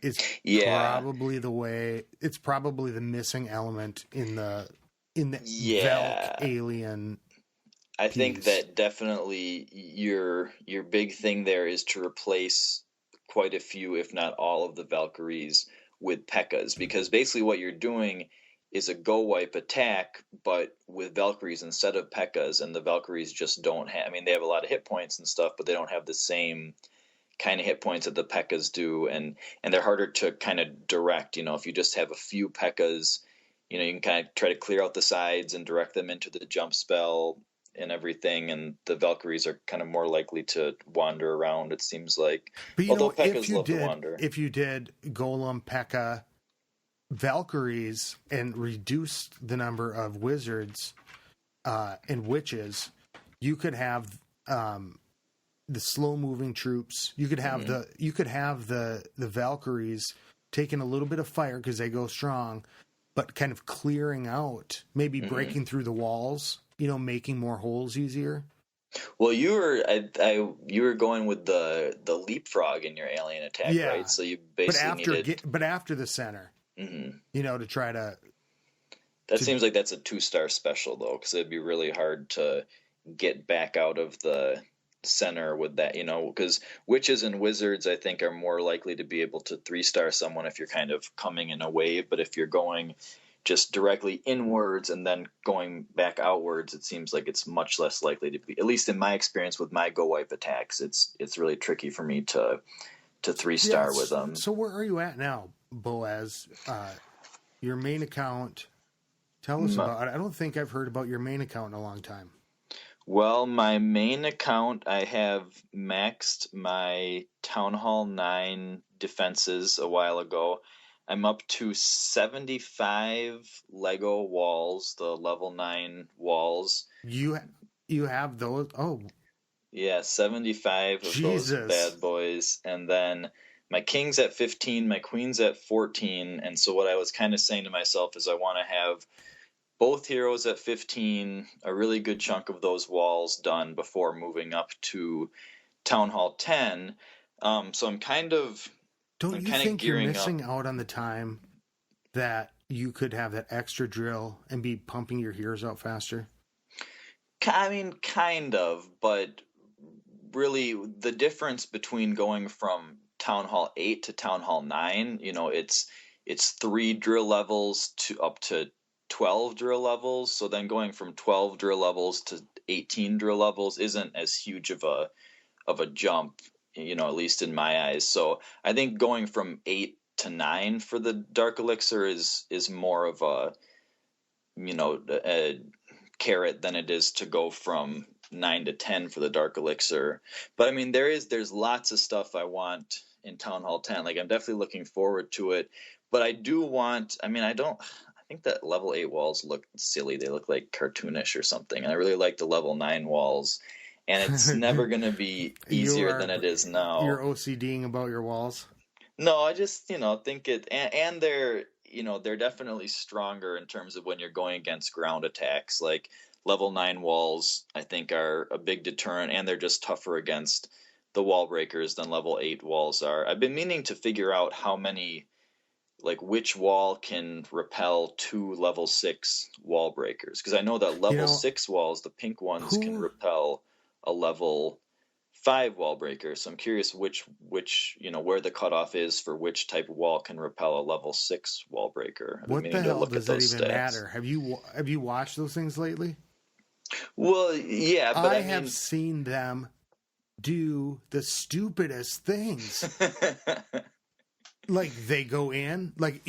is probably the way. It's probably the missing element in the Velk alien. I think that definitely your big thing there is to replace quite a few, if not all, of the Valkyries with P.E.K.K.A.s, because basically what you're doing is a go wipe attack, but with Valkyries instead of P.E.K.K.A.s, and the Valkyries just don't have. I mean, they have a lot of hit points and stuff, but they don't have the same kind of hit points that the P.E.K.K.A.s do, and they're harder to kind of direct. If you just have a few P.E.K.K.A.s, you can kind of try to clear out the sides and direct them into the jump spell and everything, and the Valkyries are kind of more likely to wander around, it seems like. But although P.E.K.K.A.s love to wander. If you did Golem, P.E.K.K.A., Valkyries, and reduced the number of wizards and witches, you could have the slow-moving troops. You could have the Valkyries taking a little bit of fire because they go strong, but kind of clearing out, maybe breaking through the walls. Making more holes easier. Well, you were going with the leapfrog in your alien attack, right? So you basically but after the center, to try to. That seems like that's a 2-star special though, because it'd be really hard to get back out of the center with that, because witches and wizards I think are more likely to be able to 3-star someone if you're kind of coming in a wave, but if you're going just directly inwards and then going back outwards, it seems like it's much less likely to be, at least in my experience with my go wipe attacks, it's really tricky for me to 3-star with them. So where are you at now, Boaz? Your main account, tell us about it. I don't think I've heard about your main account in a long time. Well, my main account, I have maxed my Town Hall 9 defenses a while ago. I'm up to 75 Lego walls, the level 9 walls. You have those? Oh. Yeah, 75 of those bad boys. And then my king's at 15, my queen's at 14. And so what I was kind of saying to myself is I want to have both heroes at 15, a really good chunk of those walls done before moving up to Town Hall 10. So I'm kind of... Don't you think you're missing out on the time that you could have that extra drill and be pumping your heroes out faster? I mean, kind of, but really the difference between going from Town Hall 8 to Town Hall 9, it's 3 drill levels to up to 12 drill levels. So then going from 12 drill levels to 18 drill levels isn't as huge of a jump, at least in my eyes. So I think going from 8 to 9 for the Dark Elixir is more of a carrot than it is to go from 9 to 10 for the Dark Elixir. But I mean, there's lots of stuff I want in Town Hall 10. Like, I'm definitely looking forward to it, but I do want, I think that level 8 walls look silly. They look like cartoonish or something. And I really like the level 9 walls. And it's never going to be easier than it is now. You're OCDing about your walls? No, I just, think it, and they're, they're definitely stronger in terms of when you're going against ground attacks. Like level 9 walls, I think, are a big deterrent, and they're just tougher against the wall breakers than level 8 walls are. I've been meaning to figure out how many, which wall can repel 2 level 6 wall breakers. Because I know that level 6 walls, the pink ones, can repel a level 5 wall breaker. So I'm curious which where the cutoff is for which type of wall can repel a level 6 wall breaker. What the hell does that even matter? Have you watched those things lately? Well, yeah, but I have seen them do the stupidest things. Like, they go in, like,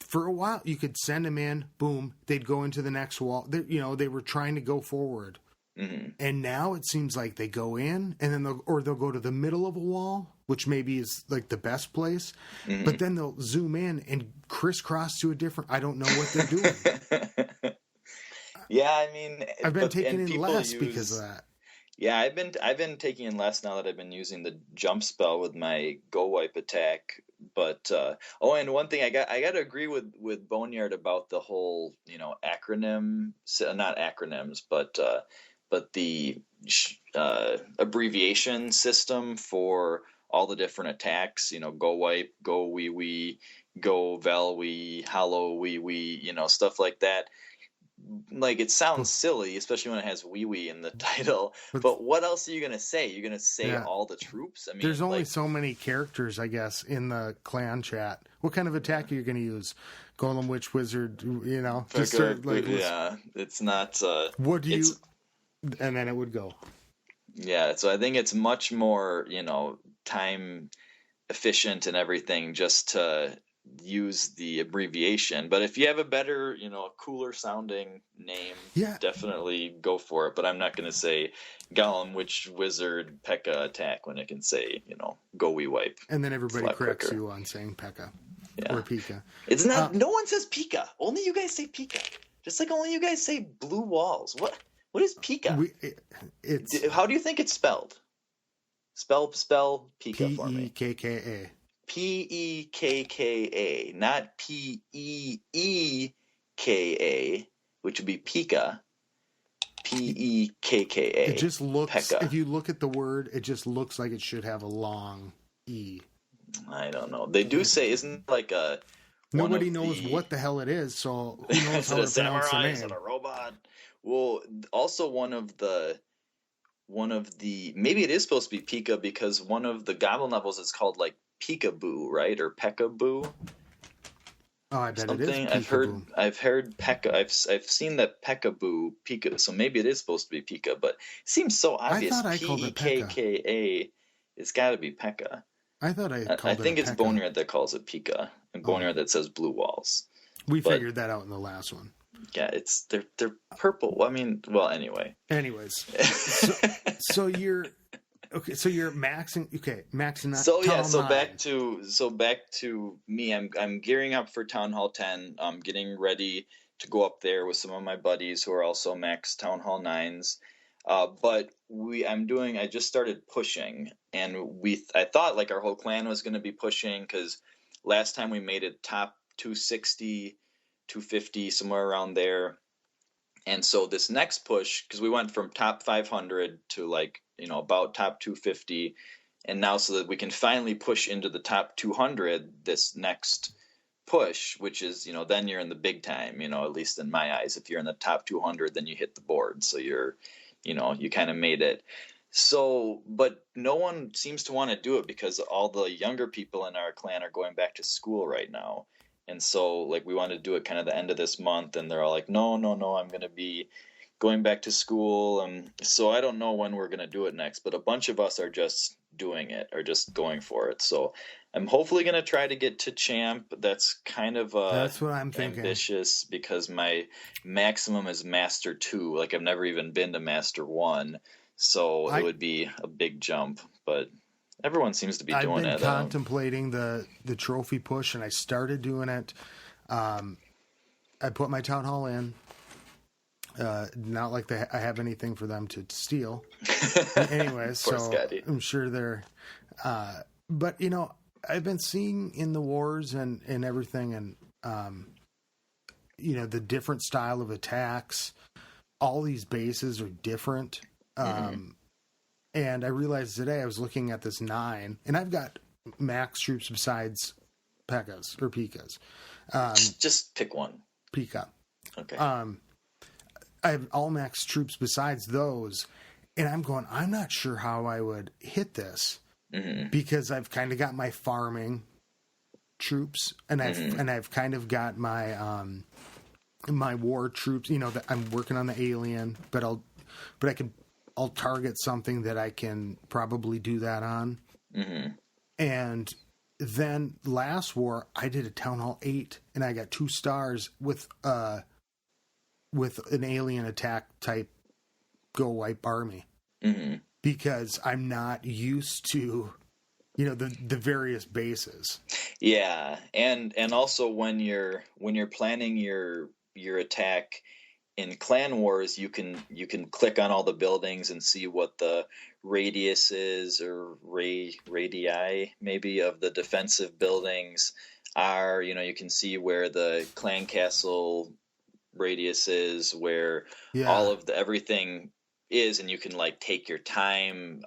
for a while you could send them in, boom, they'd go into the next wall. They were trying to go forward. Mm-hmm. And now it seems like they go in and then they'll go to the middle of a wall, which maybe is like the best place. Mm-hmm. But then they'll zoom in and crisscross to a different, I don't know what they're doing. Yeah, I mean, I've been taking in less because of that. Yeah, I've been taking in less now that I've been using the jump spell with my go wipe attack. But and one thing I got to agree with Boneyard about the whole acronym, not acronyms, but the abbreviation system for all the different attacks. Go wipe, go wee wee, go vel wee, hollow wee wee, stuff like that. Like, it sounds silly, especially when it has wee wee in the title. But what else are you gonna say? You're gonna say all the troops? I mean, there's only so many characters, I guess, in the clan chat. What kind of attack are you gonna use? Golem, Witch, Wizard, just it's not. What do you? And then it would go. Yeah, so I think it's much more, time efficient and everything just to use the abbreviation. But if you have a better, cooler sounding name, definitely go for it. But I'm not going to say Golem, Witch, Wizard, P.E.K.K.A. attack when it can say, go wee wipe. And then everybody corrects you on saying P.E.K.K.A. or Pika. It's not. No one says Pika. Only you guys say Pika. Just like only you guys say blue walls. What is Pika? How do you think it's spelled? Spell Pika for me. P-E-K-K-A. P-E-K-K-A, not P-E-E-K-A, which would be Pika. P-E-K-K-A. It just looks, P.E.K.K.A. If you look at the word, it just looks like it should have a long E. I don't know. They do say, isn't it like a... Nobody knows what the hell it is, so who knows how to pronounce the name? Is it a robot? Well, also one of the maybe it is supposed to be Pika because one of the goblin levels is called like Peekaboo, right? Or Peekaboo. Oh, I bet it is Peekaboo. I've heard Pekka. I've seen that Peekaboo, Pika. So maybe it is supposed to be Pika, but it seems so obvious. I thought I called it Pekka. P-E-K-K-A. It's got to be Pekka. I thought I called it. I think it's Pekka. Boneyard that calls it Pika, and Boneyard that says blue walls. We figured that out in the last one. Yeah, they're purple. I mean, well, anyway. Anyways, so you're okay. So you're maxing. Okay, maxing. So back to me. I'm gearing up for Town Hall 10. I'm getting ready to go up there with some of my buddies who are also max Town Hall 9s. But I just started pushing, and I thought like our whole clan was going to be pushing because last time we made it top 260. 250, somewhere around there. And so this next push, because we went from top 500 to about top 250, and now so that we can finally push into the top 200 this next push, which is, then you're in the big time, at least in my eyes. If you're in the top 200, then you hit the board. So you're, you kind of made it. So, but no one seems to want to do it because all the younger people in our clan are going back to school right now. And so, we wanted to do it kind of the end of this month, and they're all like, no, I'm going to be going back to school. And so I don't know when we're going to do it next, but a bunch of us are just doing it, or just going for it. So I'm hopefully going to try to get to champ. That's kind of that's what I'm thinking. Ambitious because my maximum is Master 2. I've never even been to Master 1. So it would be a big jump, but... Everyone seems to be doing it. I've been contemplating the trophy push, and I started doing it. I put my Town Hall in. Not like I have anything for them to steal. Anyways, so Scotty. I'm sure they're... but, I've been seeing in the wars and everything, and, the different style of attacks. All these bases are different. And I realized today I was looking at this 9, and I've got max troops besides P.E.K.K.A.s or Pikas. Just pick one. Pika. Okay. I have all max troops besides those, and I'm not sure how I would hit this because I've kind of got my farming troops, and I've kind of got my my war troops. That I'm working on the alien, but I could I'll target something that I can probably do that on. Mm-hmm. And then last war, I did a Town Hall 8, and I got 2 stars with an alien attack type go wipe army. Mm-hmm. Because I'm not used to, the various bases. Yeah, and also when you're planning your attack in Clan Wars, you can click on all the buildings and see what the radius is, or radii maybe, of the defensive buildings are. You can see where the clan castle radius is, where all of the everything is, and you can like take your time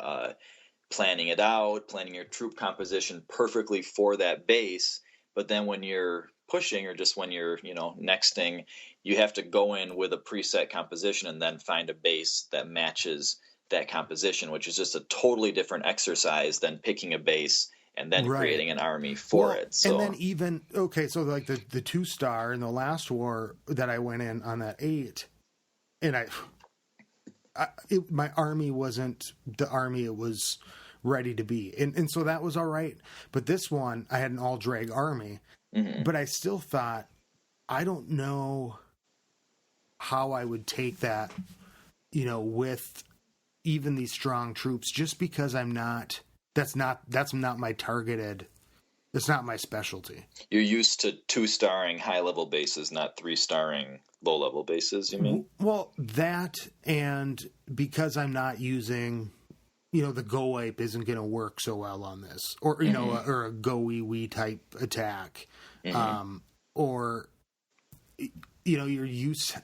planning it out, planning your troop composition perfectly for that base. But then when you're pushing, or just when you're, nexting, you have to go in with a preset composition and then find a base that matches that composition, which is just a totally different exercise than picking a base and then creating an army for it. So, and then so like the 2-star in the last war that I went in on that 8, and my army wasn't the army it was ready to be. And so that was all right. But this one, I had an all drag army, but I still thought, I don't know how I would take that, with even these strong troops, just because that's not my targeted, it's not my specialty. You're used to 2-starring high level bases, not 3-starring low level bases, you mean? Well, that, and because I'm not using, the go wipe isn't going to work so well on this, or or a go wee type attack, or you're used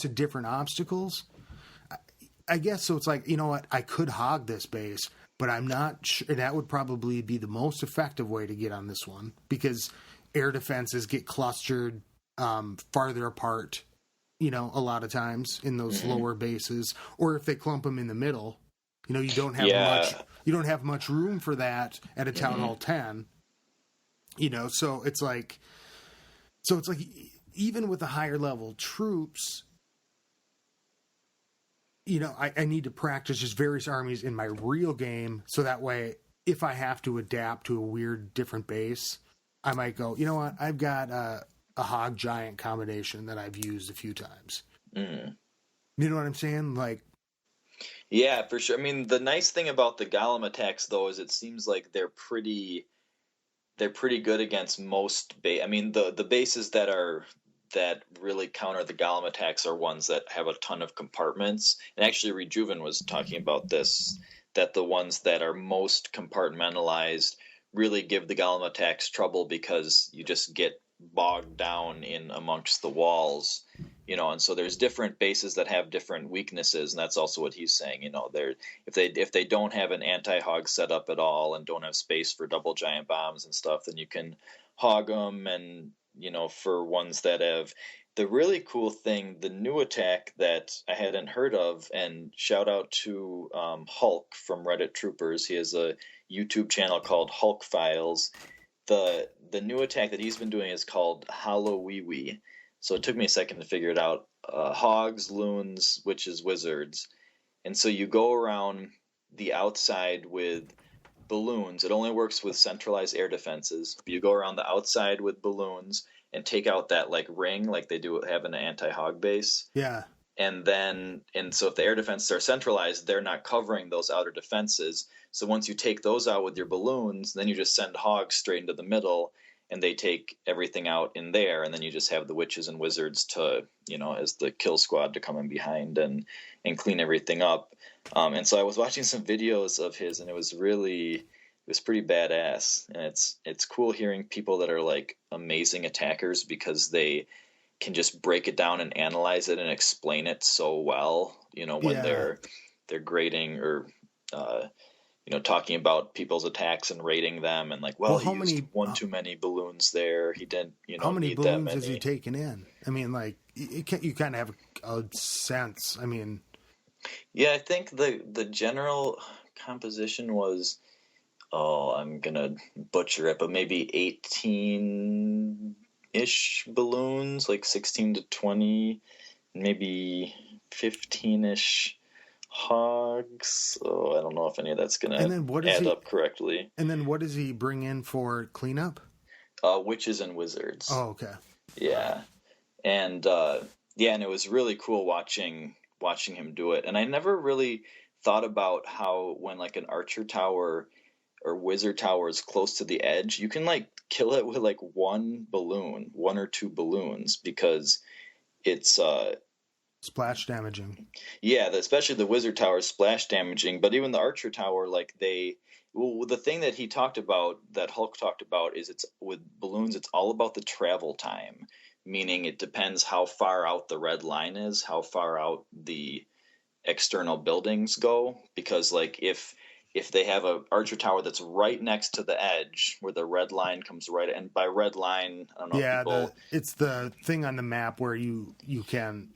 to different obstacles, I guess. So it's like, I could hog this base, but I'm not sure. That would probably be the most effective way to get on this one, because air defenses get clustered farther apart, a lot of times in those lower bases, or if they clump them in the middle. You don't have much room for that at a Town Hall 10. So it's like even with the higher level troops, I need to practice just various armies in my real game, so that way if I have to adapt to a weird different base, I might go, I've got a hog giant combination that I've used a few times. You know what I'm saying? Like, yeah, for sure. I mean, the nice thing about the golem attacks, though, is it seems like they're pretty good against most I mean, the bases that really counter the golem attacks are ones that have a ton of compartments. And actually, Rejuven was talking about this, that the ones that are most compartmentalized really give the golem attacks trouble, because you just get bogged down in amongst the walls. And so there's different bases that have different weaknesses, and that's also what he's saying. If they don't have an anti-hog set up at all and don't have space for double giant bombs and stuff, then you can hog them. And for ones that have the really cool thing, the new attack that I hadn't heard of, and shout out to Hulk from Reddit Troopers. He has a YouTube channel called Hulk Files. The new attack that he's been doing is called Hallowee. So it took me a second to figure it out. Hogs, loons, witches, wizards. And so you go around the outside with balloons. It only works with centralized air defenses. But you go around the outside with balloons and take out that like ring, like they do have an anti-hog base. Yeah. And so if the air defenses are centralized, they're not covering those outer defenses. So once you take those out with your balloons, then you just send hogs straight into the middle, and they take everything out in there, and then you just have the witches and wizards to, as the kill squad to come in behind and clean everything up. And so I was watching some videos of his, and it was pretty badass. And it's cool hearing people that are like amazing attackers, because they can just break it down and analyze it and explain it so well, when they're grading or talking about people's attacks and rating them, and like, he used one too many balloons there. He didn't, how many need balloons that many. has he taken in? I mean, like, you kind of have a sense. I mean, yeah, I think the general composition was, I'm gonna butcher it, but maybe 18-ish balloons, like 16 to 20, maybe 15-ish hogs. Oh, I don't know if any of that's going And then to add up correctly. And then what does he bring in for cleanup? Witches and wizards. Oh, okay. Yeah. And and it was really cool watching him do it. And I never really thought about how when like an archer tower or wizard tower is close to the edge, you can like kill it with like one or two balloons, because it's splash damaging. Yeah, especially the wizard tower is splash damaging, but even the archer tower, like the thing that he talked about, that Hulk talked about, is it's with balloons, it's all about the travel time, meaning it depends how far out the red line is, how far out the external buildings go, because like if they have a archer tower that's right next to the edge where the red line comes right, and by red line, I don't know. Yeah, it's the thing on the map where you can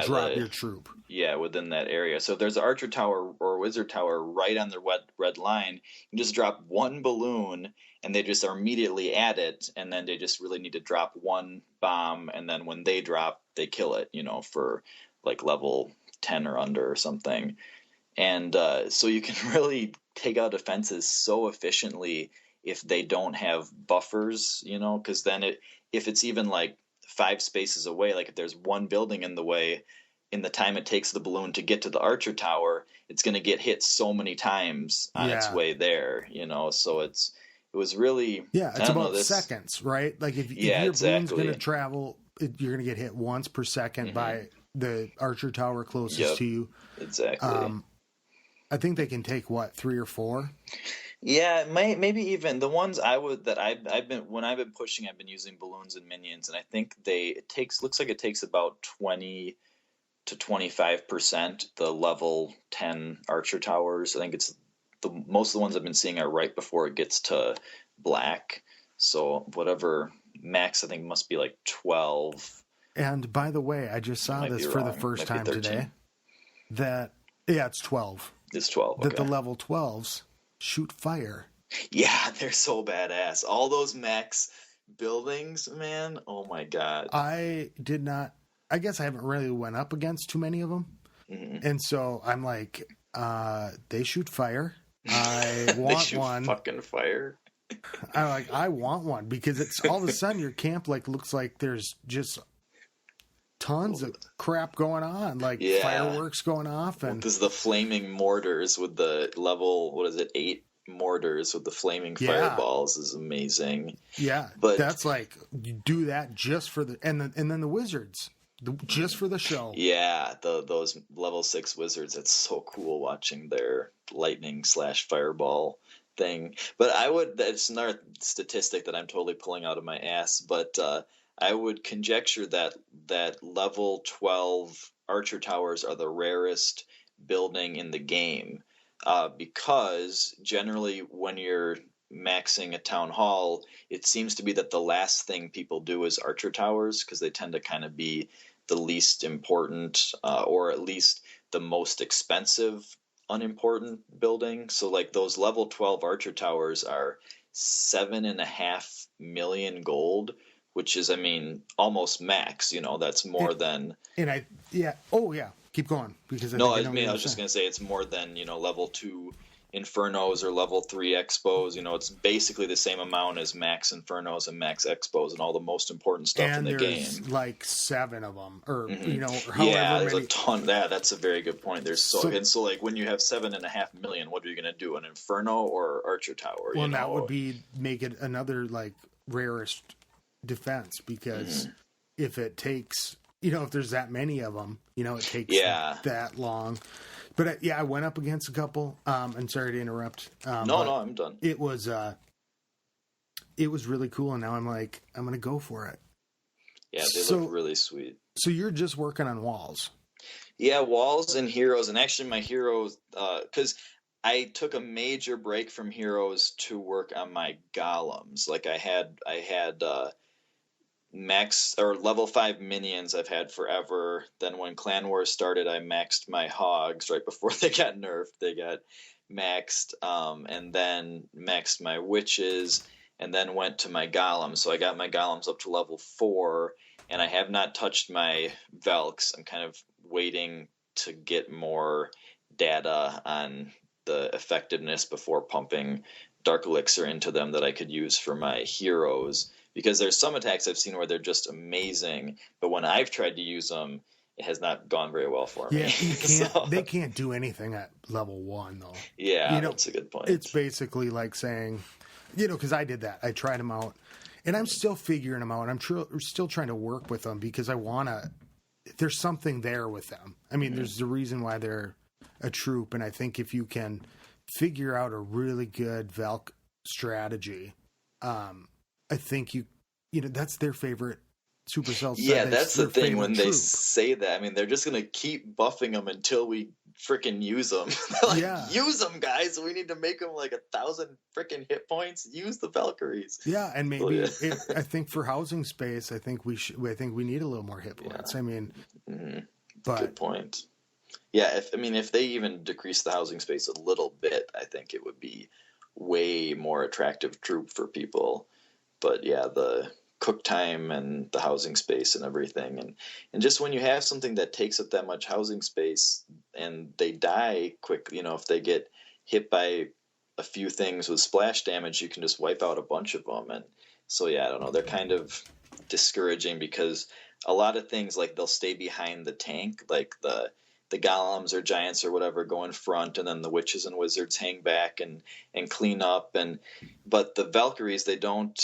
drop your troop. Yeah, within that area. So if there's an archer tower or a wizard tower right on the red line, you just drop one balloon and they just are immediately at it, and then they just really need to drop one bomb, and then when they drop, they kill it, for like level 10 or under or something. And so you can really take out defenses so efficiently if they don't have buffers, because then if it's even like 5 spaces away, like if there's one building in the way, in the time it takes the balloon to get to the archer tower, it's going to get hit so many times on its way there, so it was really... Yeah, it's about seconds, right? Like if your balloon's going to travel, you're going to get hit once per second by the archer tower closest to you. Exactly. I think they can take 3 or 4. Yeah, maybe even the ones I've been pushing, I've been using balloons and minions, and I think looks like it takes about 20 to 25% the level 10 archer towers. I think it's most of the ones I've been seeing are right before it gets to black. So whatever max, I think must be like 12. And by the way, I just saw this for the first time today. It's 12. It's 12. Okay. That the level 12s shoot fire. Yeah, they're so badass. All those max buildings, man. Oh my god. I guess I haven't really went up against too many of them. Mm-hmm. And so I'm like, they shoot fire. I want they shoot one. Fucking fire. I want one, because it's all of a sudden your camp looks like there's just tons of crap going on, fireworks going off, and because the flaming mortars with the level 8 mortars with the flaming fireballs is amazing. Yeah, but that's like, you do that just for and then the wizards, just for the show. Yeah, those level 6 wizards. It's so cool watching their lightning / fireball thing. But that's another statistic that I'm totally pulling out of my ass, but I would conjecture that level 12 archer towers are the rarest building in the game, because generally when you're maxing a town hall, it seems to be that the last thing people do is archer towers, because they tend to kind of be the least important, or at least the most expensive unimportant building. So like those level 12 archer towers are 7.5 million gold, which is, I mean, almost max. That's more than. And keep going, because I was just gonna say it's more than level 2 Infernos or level 3 Expos. It's basically the same amount as max Infernos and max Expos and all the most important stuff in the game. Like 7 of them, or or however there's many. A ton. That's a very good point. There's so like when you have 7.5 million, what are you gonna do? An Inferno or Archer Tower? Well, that would make it another like rarest defense, because if it takes, if there's that many of them, it takes that long. But I went up against a couple. And sorry to interrupt. No, I'm done. It was really cool, and now I'm like, I'm gonna go for it. Yeah, they look really sweet. So you're just working on walls? Yeah, walls and heroes, and actually my heroes, because I took a major break from heroes to work on my golems. Like I had max or level 5 minions I've had forever. Then when Clan Wars started, I maxed my hogs right before they got nerfed. They got maxed, and then maxed my witches, and then went to my golems. So I got my golems up to level 4, and I have not touched my Velks. I'm kind of waiting to get more data on the effectiveness before pumping Dark Elixir into them that I could use for my heroes. Because there's some attacks I've seen where they're just amazing, but when I've tried to use them, it has not gone very well for me. Yeah, you can't. So, They can't do anything at level 1 though. yeah, that's a good point. It's basically like saying, because I did that. I tried them out, and I'm still figuring them out. I'm still trying to work with them because I want to. There's something there with them. I mean, there's a reason why they're a troop, and I think if you can figure out a really good Valk strategy, I think that's their favorite Supercell. Yeah, that's the thing when they troop. say that. I mean, they're just gonna keep buffing them until we freaking use them. Use them, guys. We need to make them like 1,000 freaking hit points. Use the Valkyries. Yeah, and maybe I think for housing space, I think we need a little more hit points. Yeah. I mean, but good point. Yeah, if they even decrease the housing space a little bit, I think it would be way more attractive troop for people. But yeah, the cook time and the housing space and everything, and just when you have something that takes up that much housing space and they die quickly, if they get hit by a few things with splash damage, you can just wipe out a bunch of them. And so yeah, I don't know, they're kind of discouraging because a lot of things, like, they'll stay behind the tank, like the golems or giants or whatever go in front, and then the witches and wizards hang back and clean up. But the Valkyries, they don't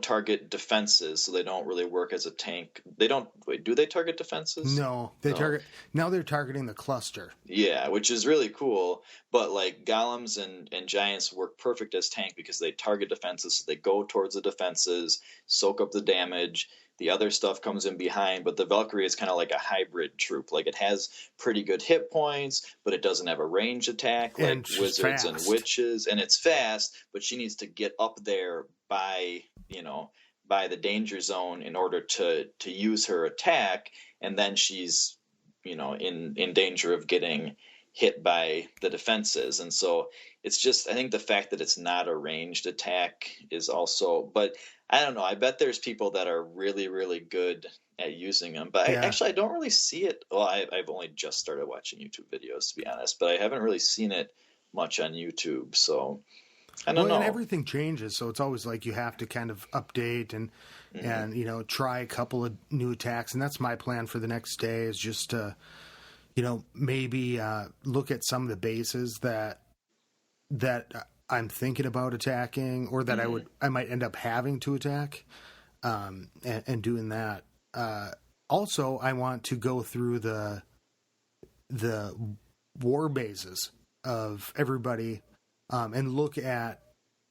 target defenses, so they don't really work as a tank. Do they target defenses? No, they're targeting the cluster. Yeah, which is really cool. But like golems and giants work perfect as tank because they target defenses, so they go towards the defenses, soak up the damage. The other stuff comes in behind, but the Valkyrie is kind of like a hybrid troop. Like, it has pretty good hit points, but it doesn't have a range attack like wizards and witches, and it's fast, but she needs to get up there by the danger zone in order to use her attack, and then she's in danger of getting hit by the defenses. And so it's just, I think the fact that it's not a ranged attack is also, but I don't know, I bet there's people that are really, really good at using them, but I don't really see it. Well, I've only just started watching YouTube videos, to be honest, but I haven't really seen it much on YouTube, so I don't know. And everything changes, so it's always like you have to kind of update and try a couple of new attacks, and that's my plan for the next day, is just to maybe look at some of the bases that I'm thinking about attacking, or that I might end up having to attack, and doing that. Also, I want to go through the war bases of everybody, and look at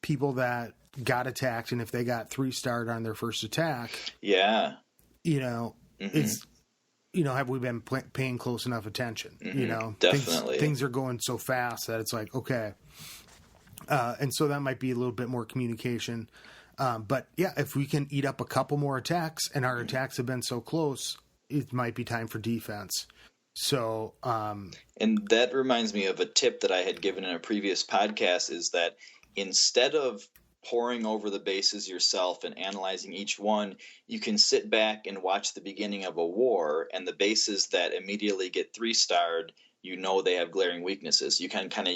people that got attacked, and if they got 3-starred on their first attack, it's have we been paying close enough attention? Definitely. Things are going so fast that it's like, okay. And so that might be a little bit more communication. But yeah, if we can eat up a couple more attacks, and our attacks have been so close, it might be time for defense. So, and that reminds me of a tip that I had given in a previous podcast, is that instead of poring over the bases yourself and analyzing each one, you can sit back and watch the beginning of a war, and the bases that immediately get 3-starred, they have glaring weaknesses. You can kind of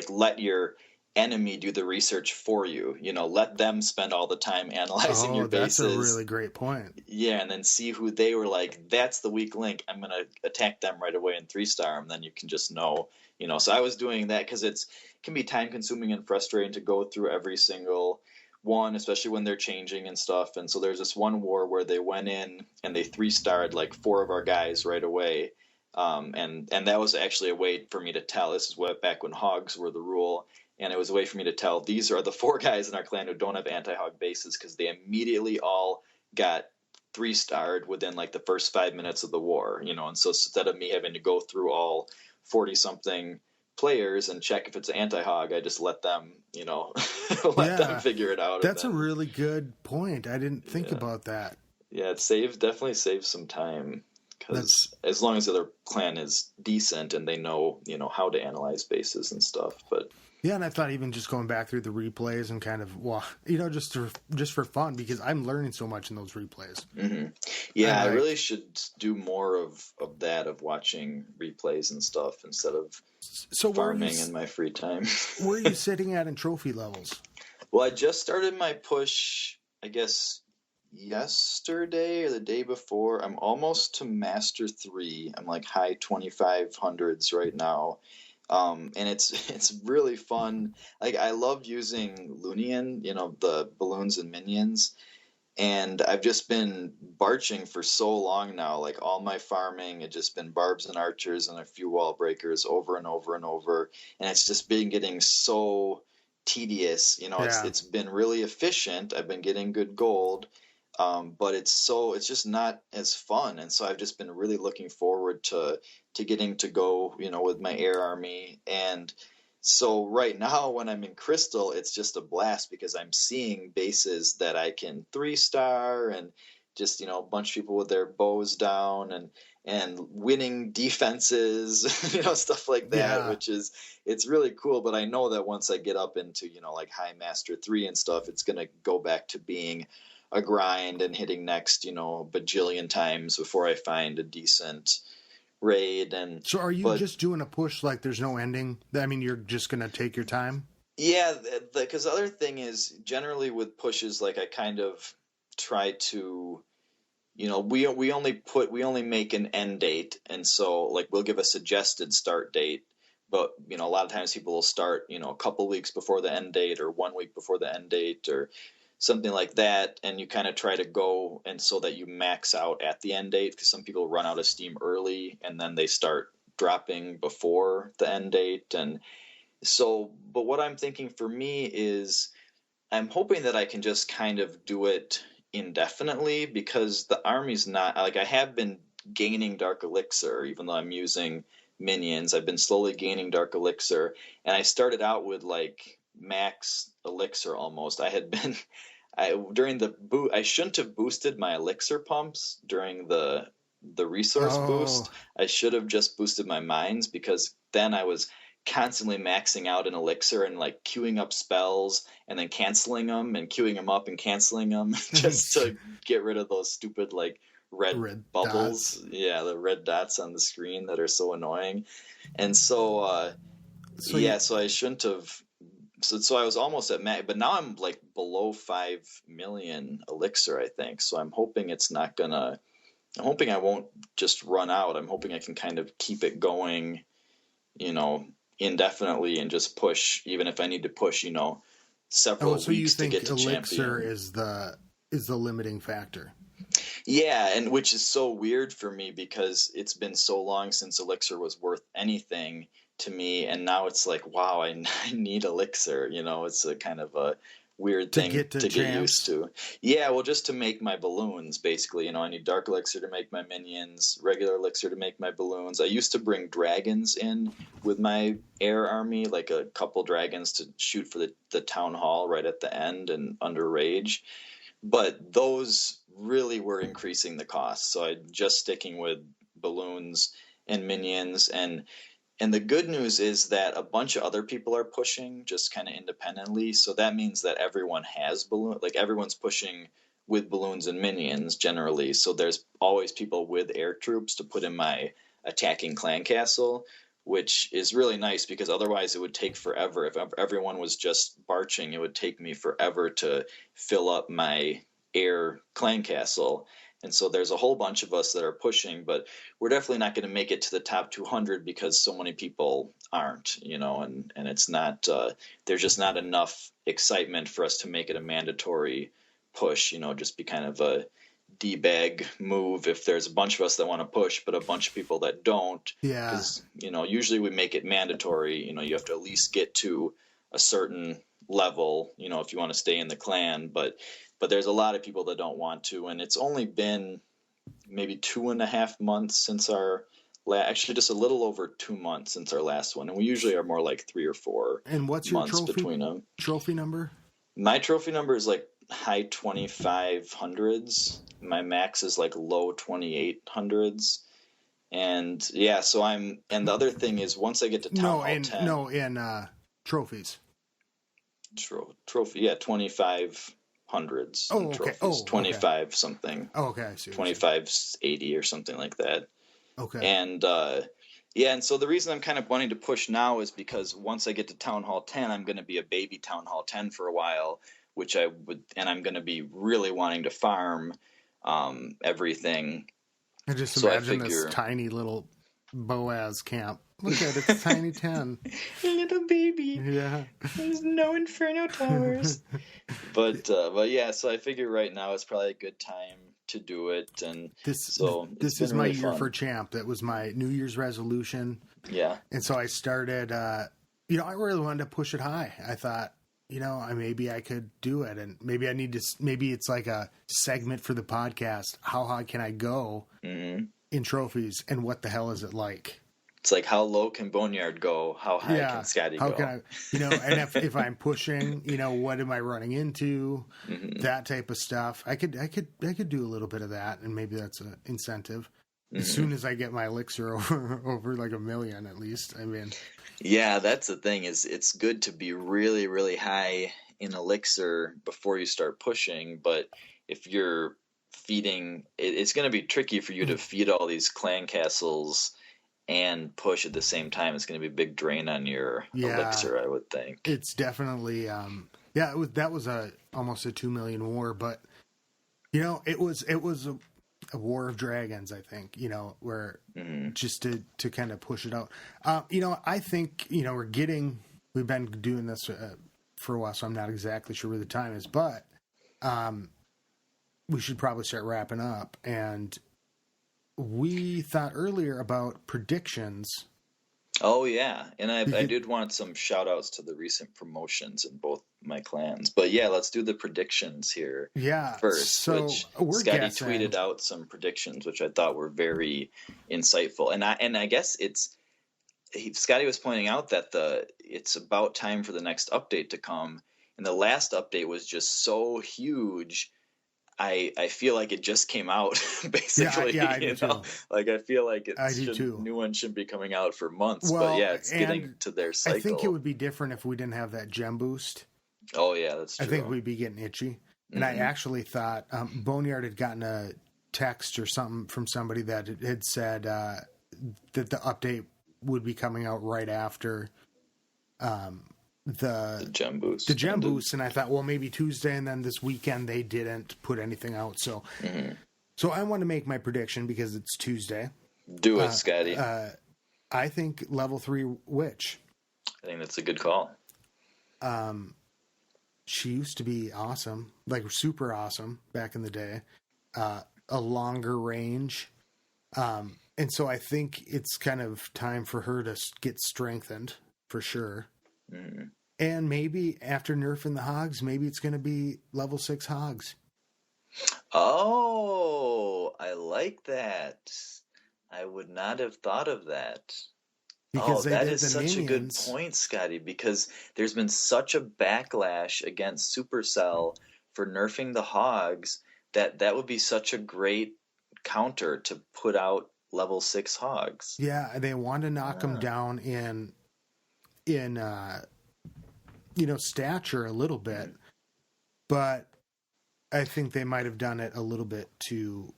let your enemy do the research for you. Let them spend all the time analyzing your bases. That's a really great point. Yeah, and then see who they were like, that's the weak link, I'm going to attack them right away and 3-star them. Then you can just know. So I was doing that because it can be time consuming and frustrating to go through every single one, especially when they're changing and stuff. And so there's this one war where they went in and they 3-starred like 4 of our guys right away. And that was actually a way for me to tell. This is back when hogs were the rule, and it was a way for me to tell these are the 4 guys in our clan who don't have anti-hog bases, because they immediately all got 3-starred within like the first 5 minutes of the war. And so instead of me having to go through all 40-something players and check if it's anti-hog, I just let them them figure it out. That's a really good point. I didn't think about that. Yeah, it definitely saves some time. Because as long as the other clan is decent and they know how to analyze bases and stuff. But Yeah, and I thought even just going back through the replays and kind of, well, just for fun, because I'm learning so much in those replays. Mm-hmm. Yeah, I really should do more of that, of watching replays and stuff instead of farming in my free time. Where are you sitting at in trophy levels? Well, I just started my push, I guess, yesterday or the day before. I'm almost to Master 3. I'm like high 2500s right now. And it's really fun. Like, I love using Lunian, the balloons and minions. And I've just been barching for so long now. Like, all my farming had just been barbs and archers and a few wall breakers over and over and over. And it's just been getting so tedious. It's been really efficient. I've been getting good gold. But it's just not as fun. And so I've just been really looking forward to getting to go, with my air army. And so right now when I'm in Crystal, it's just a blast because I'm seeing bases that I can 3-star and just, a bunch of people with their bows down and winning defenses, stuff like that, which is, it's really cool. But I know that once I get up into, like high Master 3 and stuff, it's going to go back to being a grind and hitting next, a bajillion times before I find a decent raid. And so are you just doing a push like there's no ending? I mean, you're just going to take your time? Yeah, because the other thing is, generally with pushes, like, I kind of try to, we only make an end date, and so, like, we'll give a suggested start date, but a lot of times people will start a couple weeks before the end date or 1 week before the end date or something like that, and you kind of try to go and so that you max out at the end date, because some people run out of steam early and then they start dropping before the end date. And so, but what I'm thinking for me is I'm hoping that I can just kind of do it indefinitely, because the army's not, like, I have been gaining Dark Elixir even though I'm using minions. I've been slowly gaining Dark Elixir, and I started out with like max elixir almost. I had been during the boot, I shouldn't have boosted my elixir pumps during the resource boost. I should have just boosted my mines, because then I was constantly maxing out an elixir and like queuing up spells and then canceling them and queuing them up and canceling them just to get rid of those stupid like red bubbles. Dots. Yeah, the red dots on the screen that are so annoying. And so so I shouldn't have. So I was almost at max, but now I'm like below 5 million elixir, I think. So I'm hoping I'm hoping I won't just run out. I'm hoping I can kind of keep it going, indefinitely, and just push, even if I need to push, several weeks to get to elixir is the limiting factor. Yeah, and which is so weird for me because it's been so long since elixir was worth anything to me, and now it's like, wow, I need elixir. It's a kind of a weird thing to get used to. Yeah, well, just to make my balloons, basically. I need dark elixir to make my minions, regular elixir to make my balloons. I used to bring dragons in with my air army, like a couple dragons to shoot for the town hall right at the end and under rage. But those really were increasing the cost. So I'm just sticking with balloons and minions. And the good news is that a bunch of other people are pushing just kind of independently. So that means that everyone has everyone's pushing with balloons and minions generally. So there's always people with air troops to put in my attacking clan castle, which is really nice because otherwise it would take forever. If everyone was just barching, it would take me forever to fill up my air clan castle. And so there's a whole bunch of us that are pushing, but we're definitely not going to make it to the top 200 because so many people aren't, and it's not, there's just not enough excitement for us to make it a mandatory push, just be kind of a debag move if there's a bunch of us that want to push, but a bunch of people that don't. Yeah. Because, usually we make it mandatory, you have to at least get to a certain level, if you want to stay in the clan, but there's a lot of people that don't want to, and it's only been maybe 2.5 months since our actually just a little over 2 months since our last one, and we usually are more like 3 or 4 and what's your months between them. Trophy number? My trophy number is like high 2500s. My max is like low 2800s. And yeah, so and the other thing is once I get to town hall 10. trophies. Trophy, yeah, 2500s Oh, and okay. trophies. Oh, okay. 25 something. Oh, okay, I see. 2580 or something like that. Okay. And yeah, and so the reason I'm kind of wanting to push now is because once I get to Town Hall 10, I'm going to be a baby Town Hall 10 for a while, and I'm going to be really wanting to farm everything. I just So imagine this tiny little Boaz camp. Look at it, it's tiny 10. Little baby. Yeah. There's no Inferno Towers. But yeah, so I figure right now it's probably a good time to do it. And this is my really year fun. for champ. That was my New Year's resolution. Yeah. And so I started, I really wanted to push it high. I thought, maybe I could do it. And maybe maybe it's like a segment for the podcast. How high can I go in trophies? And what the hell is it like? It's like, how low can Boneyard go? How high can Scotty go? How can I, and if I'm pushing, what am I running into? That type of stuff. I could do a little bit of that, and maybe that's an incentive. As soon as I get my elixir over like 1 million, at least. I mean, yeah, that's the thing. Is it's good to be really, really high in elixir before you start pushing, but if you're feeding, it's going to be tricky for you to feed all these clan castles and push at the same time. It's going to be a big drain on your elixir, I would think. It's definitely that was almost a 2 million war, but it was a war of dragons, I think, where just to kind of push it out. I think we've been doing this for a while, so I'm not exactly sure where the time is, but we should probably start wrapping up. And we thought earlier about predictions. Oh, yeah. And I did want some shout outs to the recent promotions in both my clans. But yeah, let's do the predictions here first. So Scotty tweeted out some predictions, which I thought were very insightful. And I guess Scotty was pointing out that it's about time for the next update to come. And the last update was just so huge. I feel like it just came out, basically. Yeah, I do too. Like, I feel like new one shouldn't be coming out for months. Well, but yeah, it's getting to their cycle. I think it would be different if we didn't have that gem boost. Oh, yeah, that's true. I think we'd be getting itchy. And I actually thought Boneyard had gotten a text or something from somebody that had said that the update would be coming out right after the gem boost. The gem boost, and I thought, well, maybe Tuesday, and then this weekend they didn't put anything out. So I want to make my prediction because it's Tuesday. Do it, Scotty. I think level 3 witch. I think that's a good call. She used to be awesome, like super awesome back in the day. A longer range. And so I think it's kind of time for her to get strengthened for sure. And maybe after nerfing the hogs, maybe it's going to be level 6 hogs. Oh, I like that. I would not have thought of that. Because that is such a good point, Scotty, because there's been such a backlash against Supercell for nerfing the hogs that would be such a great counter to put out level 6 hogs. Yeah, they want to knock them down in stature a little bit, but I think they might have done it a little bit too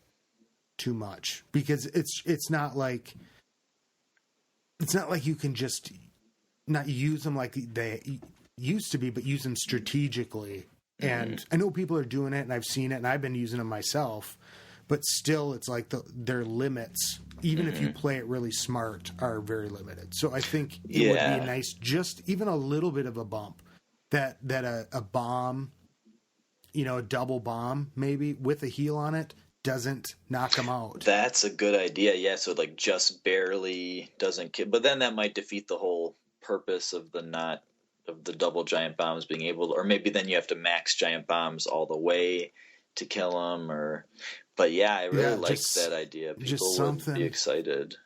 much, because it's not like you can just not use them like they used to be, but use them strategically. And I know people are doing it, and I've seen it, and I've been using them myself, but still it's like their limits, even if you play it really smart, are very limited. So I think it would be nice, just even a little bit of a bump, that a bomb, a double bomb maybe with a heal on it doesn't knock them out. That's a good idea. Yeah, so like just barely doesn't kill, but then that might defeat the whole purpose of the double giant bombs being able to, or maybe then you have to max giant bombs all the way to kill them, but yeah, I really like that idea. People would be excited.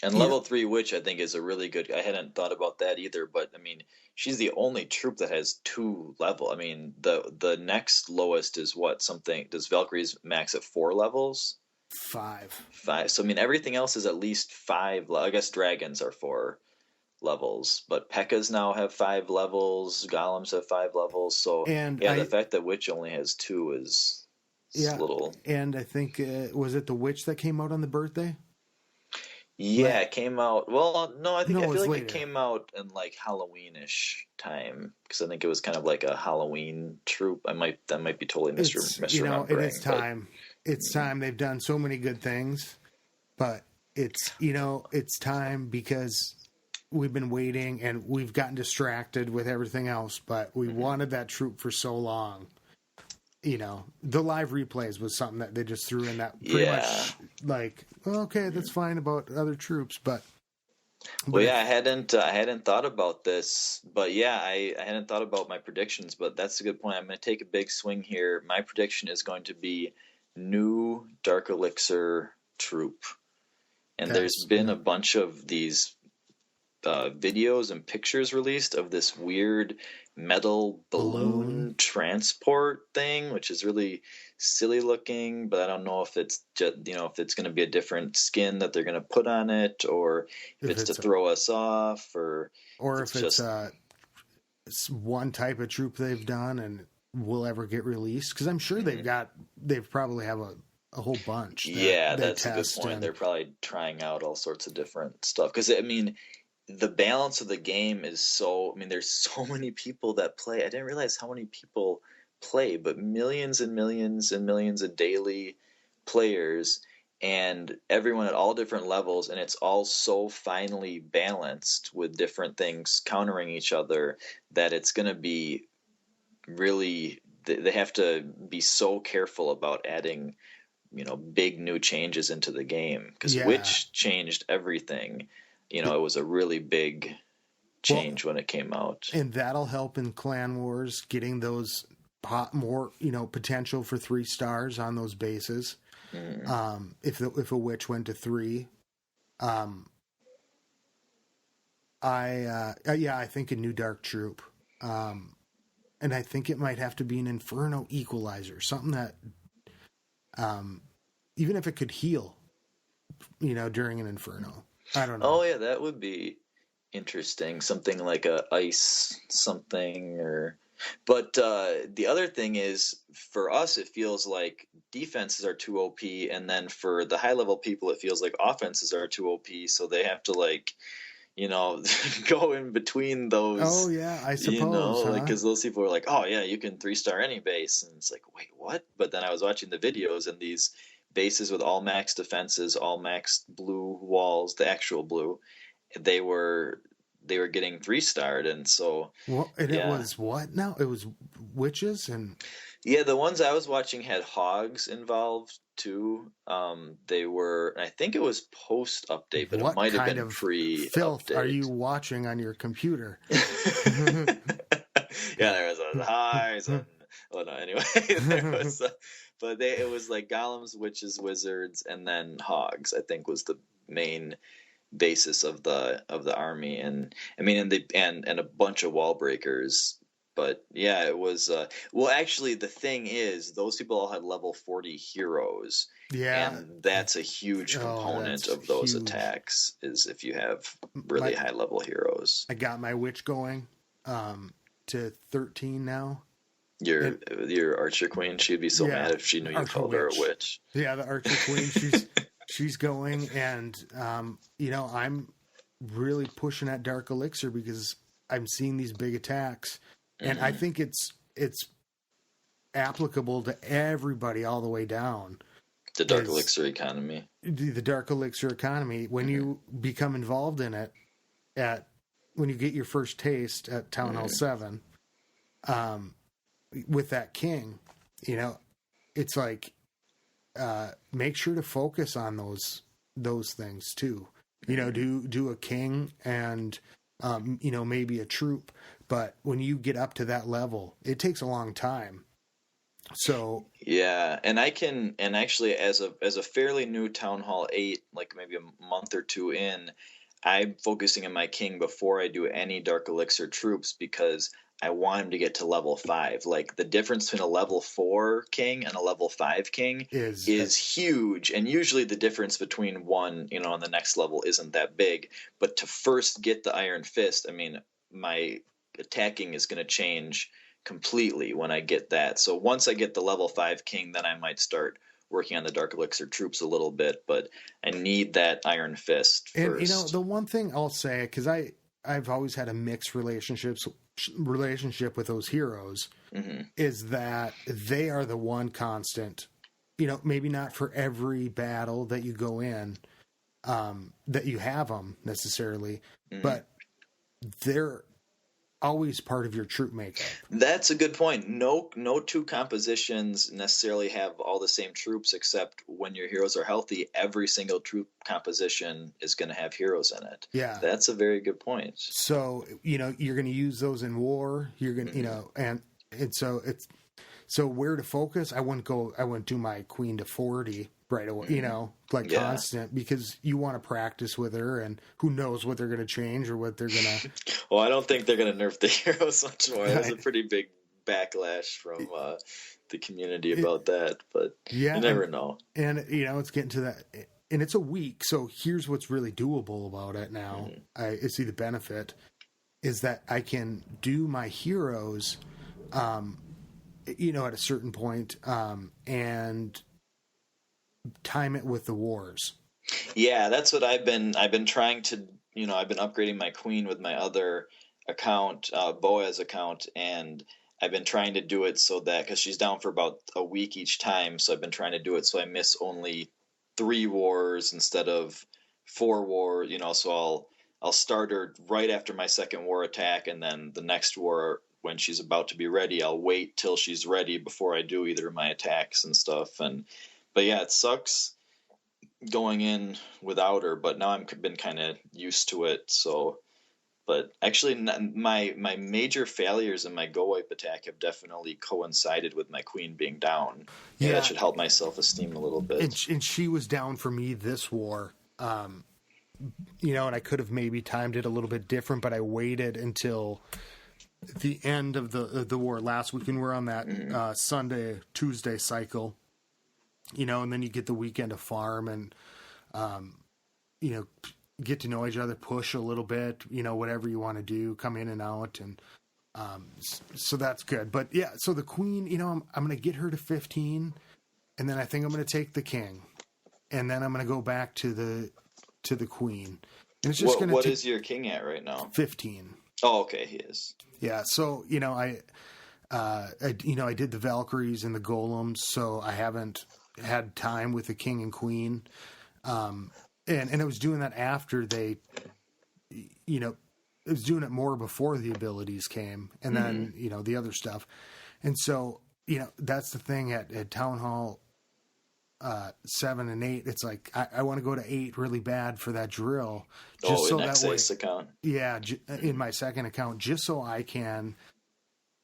And level 3 witch, I think, is a really good. I hadn't thought about that either, but I mean, she's the only troop that has 2 level. I mean, the next lowest is what? Something, does Valkyrie's max at 4 levels? 5. So I mean, everything else is at least 5. I guess dragons are 4. levels, but P.E.K.K.A.s now have 5 levels, golems have 5 levels. So And yeah, the fact that Witch only has 2 is yeah, little. and I think was it the Witch that came out on the birthday? Yeah, Like, it came out. Well, no, no, I it feel was like it later. came out in like Halloweenish time because I think it was kind of like a Halloween troop. That might be totally It's it is misremembering, but time. It's time. They've done so many good things, but it's time because we've been waiting and we've gotten distracted with everything else, but we mhm. wanted that troop for so long. The live replays was something that they just threw in that pretty Yeah. much like, well, okay, that's fine about other troops, but Well, yeah, if I hadn't thought about this, but yeah, I hadn't thought about my predictions, but that's a good point. I'm going to take a big swing here. My prediction is going to be new Dark Elixir troop. And there's that's been a bunch of these videos and pictures released of this weird metal balloon. balloon transport thing, which is really silly looking. But I don't know if it's just if it's going to be a different skin that they're going to put on it, or if If it's to it's throw us off, or if or it's if it's just one type of troop they've done and will ever get released, because I'm sure mm, they've probably have a whole bunch that yeah, they that's a good test. point. And They're probably trying out all sorts of different stuff because I mean the balance of the game is so, I mean, there's so many people that play. I didn't realize how many people play, but millions and millions and millions of daily players, and everyone at all different levels, and it's all so finely balanced with different things countering each other that it's going to be really, they have to be so careful about adding, big new changes into the game because yeah, Witch changed everything. It was a really big well, change when it came out. and that'll help in Clan Wars getting those more potential for 3 stars on those bases. Mm. If a witch went to 3, um, I think a new dark troop, and I think it might have to be an Inferno equalizer, something that um, even if it could heal, during an Inferno. I don't know. Oh yeah, that would be interesting. Something like a ice something or but the other thing is for us it feels like defenses are too OP and then for the high level people it feels like offenses are too OP so they have to like go in between Oh those, yeah, I suppose, like, huh? because those people are like, oh, yeah, you can 3-star any base. And it's like, wait, what? But then I was watching the videos and these bases with all max defenses, all max blue walls, the actual blue, they were getting 3-starred. And so, Well, and it yeah. was what now? It was witches and Yeah, the ones I was watching had hogs involved too. They were, I think it was post update, but it what might have kind been of pre filth are you update. watching on your computer? Yeah, there was a highs and well, no, anyway, there was, but it was like golems, witches, wizards, and then hogs. I think was the main basis of the army, and I mean, and a bunch of wall breakers. But yeah, it was. Well, actually, the thing is, those people all had level 40 heroes, Yeah. and that's a huge Oh, component that's of those huge. attacks. Is if you have really My high level heroes. I got my witch going to 13 now. Your And your archer queen, she'd be so yeah, mad if she knew you Archer called her a Witch. witch. Yeah, the Archer Queen. She's going, and I'm really pushing at Dark Elixir because I'm seeing these big attacks, and I Hmm. think it's applicable to everybody all the way down. The Dark Is Elixir economy. the Dark Elixir economy when Hmm. you become involved in it at when you get your first taste at Town Hall Hmm. 7, with that king, it's like make sure to focus on those things too. Hmm. Do a king and maybe a troop, but when you get up to that level, it takes a long time. So Yeah, and actually as a fairly new Town Hall 8, like maybe a month or two in, I'm focusing on my king before I do any Dark Elixir troops because I want him to get to level 5. Like the difference between a level 4 king and a level 5 king is huge. And usually the difference between one, and the next level isn't that big. But to first get the Iron Fist, I mean, my attacking is going to change completely when I get that. So once I get the level 5 king, then I might start working on the Dark Elixir troops a little bit. But I need that Iron Fist first. And the one thing I'll say, because I've always had a mixed relationship with those heroes, is that they are the one constant. Maybe not for every battle that you go in, that you have them necessarily, but they're always part of your troop makeup. That's a good point. No two compositions necessarily have all the same troops, except when your heroes are healthy, every single troop composition is going to have heroes in it. Yeah. That's a very good point. So, you're going to use those in war. You're going to, and so so where to focus? I wouldn't do my queen to 40 right away, constant, because you want to practice with her, and who knows what they're going to change or what they're going to. Well, I don't think they're going to nerf the heroes much more. There's a pretty big backlash from the community about that, but you never know. And, it's getting to that, and it's a week. So here's what's really doable about it now. I see the benefit is that I can do my heroes, at a certain point, and time it with the wars. Yeah, that's what I've been trying to, I've been upgrading my queen with my other account, Boaz account, and I've been trying to do it so that, because she's down for about a week each time, so I've been trying to do it so I miss only 3 wars instead of 4 wars, so I'll start her right after my second war attack, and then the next war, when she's about to be ready, I'll wait till she's ready before I do either of my attacks and stuff. But yeah, it sucks going in without her, but now I've been kind of used to it. So, but actually, my major failures in my go wipe attack have definitely coincided with my queen being down. Yeah, that should help my self-esteem a little bit. And she was down for me this war, and I could have maybe timed it a little bit different, but I waited until the end of the war last week, and we're on that Sunday, Tuesday cycle. And then you get the weekend to farm and, get to know each other, push a little bit, whatever you want to do, come in and out. And, so that's good. But yeah, so the queen, I'm going to get her to 15, and then I think I'm going to take the king, and then I'm going to go back to the queen. And it's just going to. What is your king at right now? 15. Oh, okay. He is. Yeah. So, I did the Valkyries and the golems, so I haven't had time with the king and queen. And I was doing that after they, I was doing it more before the abilities came, and then, the other stuff. And so, that's the thing at Town Hall 7 and 8. It's like, I want to go to 8 really bad for that drill. Just so that way, account. Yeah. In my second account, just so I can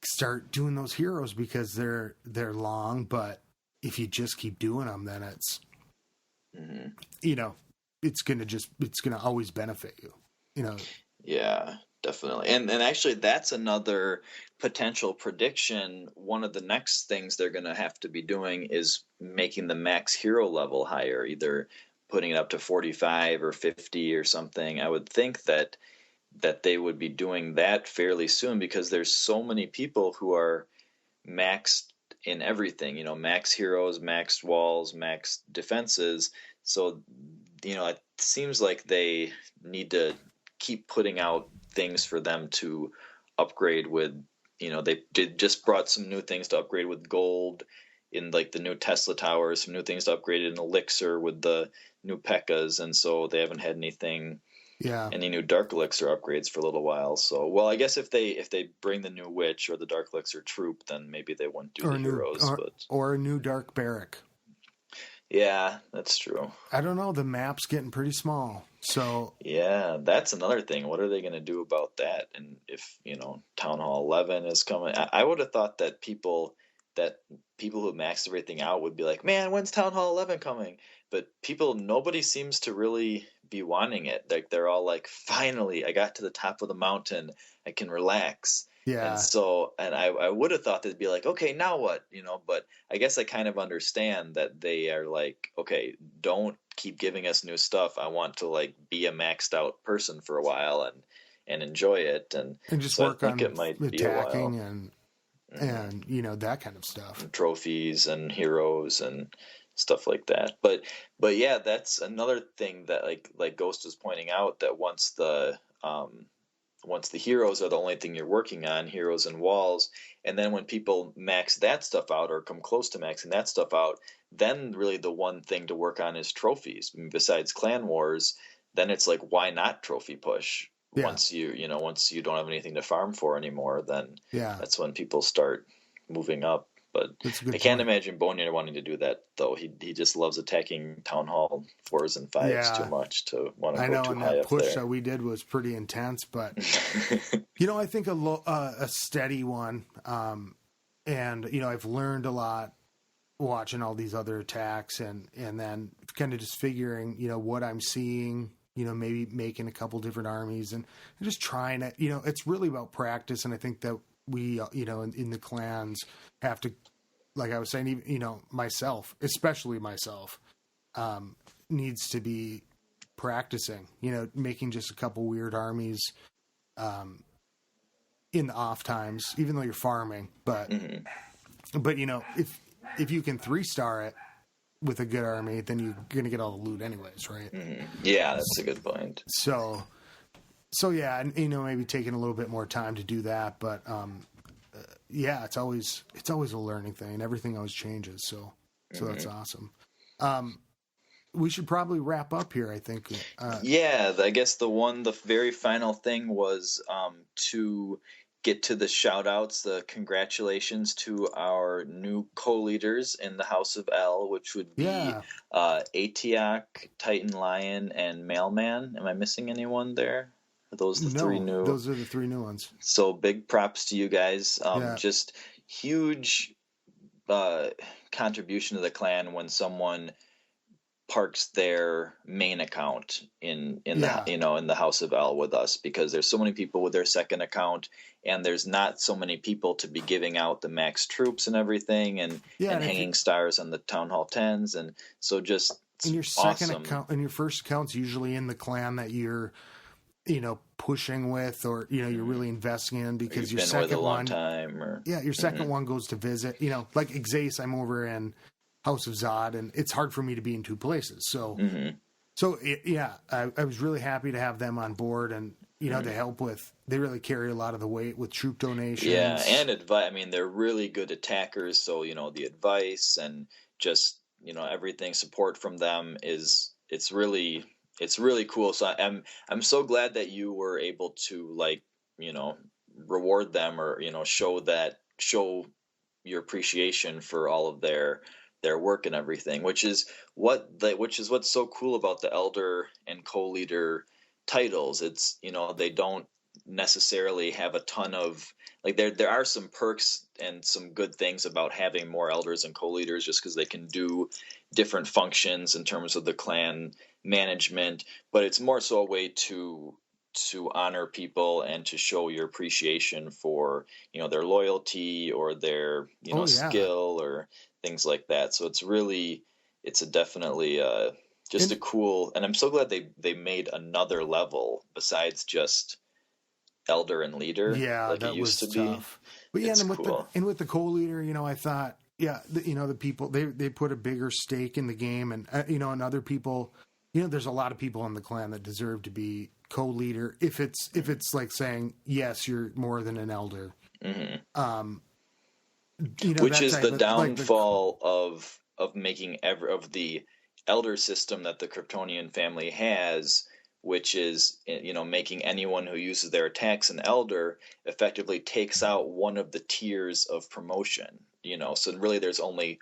start doing those heroes, because they're long, but if you just keep doing them, then it's, it's going to always benefit you, Yeah, definitely. And actually that's another potential prediction. One of the next things they're going to have to be doing is making the max hero level higher, either putting it up to 45 or 50 or something. I would think that they would be doing that fairly soon, because there's so many people who are maxed in everything, max heroes, maxed walls, maxed defenses. So, it seems like they need to keep putting out things for them to upgrade with. They just brought some new things to upgrade with gold in like the new Tesla towers, some new things to upgrade in Elixir with the new P.E.K.K.A.s. And so they haven't had any new Dark Elixir upgrades for a little while. So, well, I guess if they bring the new Witch or the Dark Elixir troop, then maybe they wouldn't do the heroes. Or a new Dark Barrack. Yeah, that's true. I don't know. The map's getting pretty small. So yeah, that's another thing. What are they going to do about that? And if, Town Hall 11 is coming, I would have thought that people who maxed everything out would be like, man, when's Town Hall 11 coming? But nobody seems to really be wanting it. Like, they're all like, finally, I got to the top of the mountain. I can relax. Yeah. And so, and I would have thought they'd be like, okay, now what, but I guess I kind of understand that they are like, okay, don't keep giving us new stuff. I want to like be a maxed out person for a while and enjoy it. And And just so I work think on it might be a while. attacking and that kind of stuff. Trophies and heroes and stuff like that. But yeah, that's another thing that like Ghost was pointing out, that once the heroes are the only thing you're working on, heroes and walls, and then when people max that stuff out or come close to maxing that stuff out, then really the one thing to work on is trophies. I mean, besides clan wars, then it's like, why not trophy push? Yeah. Once you don't have anything to farm for anymore, then Yeah. that's when people start moving up. But I can't imagine Boneyard wanting to do that, though. He just loves attacking Town Hall 4s and 5s too much to want to go too high up there. I know, and that push that we did was pretty intense, but I think a steady one. And I've learned a lot watching all these other attacks, and then kind of just figuring what I'm seeing. Maybe making a couple different armies and just trying it. It's really about practice, and I think that we, in the clans have to, like I was saying, even, myself, especially myself, needs to be practicing, making just a couple weird armies, in the off times, even though you're farming, but if you can 3-star it with a good army, then you're going to get all the loot anyways, right? Mm-hmm. Yeah, that's a good point. So yeah, and maybe taking a little bit more time to do that, but yeah, it's always a learning thing, and everything always changes. So that's awesome. We should probably wrap up here, I think. Yeah, I guess the very final thing was to get to the shout outs, the congratulations to our new co-leaders in the House of L, which would be Atiak, Titan Lion, and Mailman. Am I missing anyone there? Are those the three new? Those are the 3 new ones. So big props to you guys. Just huge contribution to the clan when someone parks their main account in the House of L with us, because there's so many people with their second account, and there's not so many people to be giving out the max troops and everything, and hanging stars on the Town Hall 10s, and so just in your second account, and your first account's usually in the clan that you're pushing with, or you're really investing in, because your second one, your second one goes to visit. Like Xace, I'm over in House of Zod, and it's hard for me to be in 2 places. So, I was really happy to have them on board, and they help with. They really carry a lot of the weight with troop donations. Yeah, and advice. I mean, they're really good attackers. So the advice and just everything, support from them it's really cool. So I'm so glad that you were able to reward them, or show your appreciation for all of their work and everything, which is what's so cool about the elder and co-leader titles. It's they don't necessarily have a ton of there are some perks and some good things about having more elders and co-leaders, just because they can do different functions in terms of the clan management, but it's more so a way to honor people and to show your appreciation for their loyalty or their skill or things like that. So it's definitely just a cool, and I'm so glad they made another level besides just elder and leader. Yeah, like that it used was to tough. be. But yeah, it's and cool. with the co-leader, I thought, the people they put a bigger stake in the game, and and other people, there's a lot of people in the clan that deserve to be co-leader if it's like saying, yes, you're more than an elder. Mm-hmm. Which is the downfall of making of the elder system that the Kryptonian family has, which is making anyone who uses their attacks an elder effectively takes out one of the tiers of promotion. So really there's only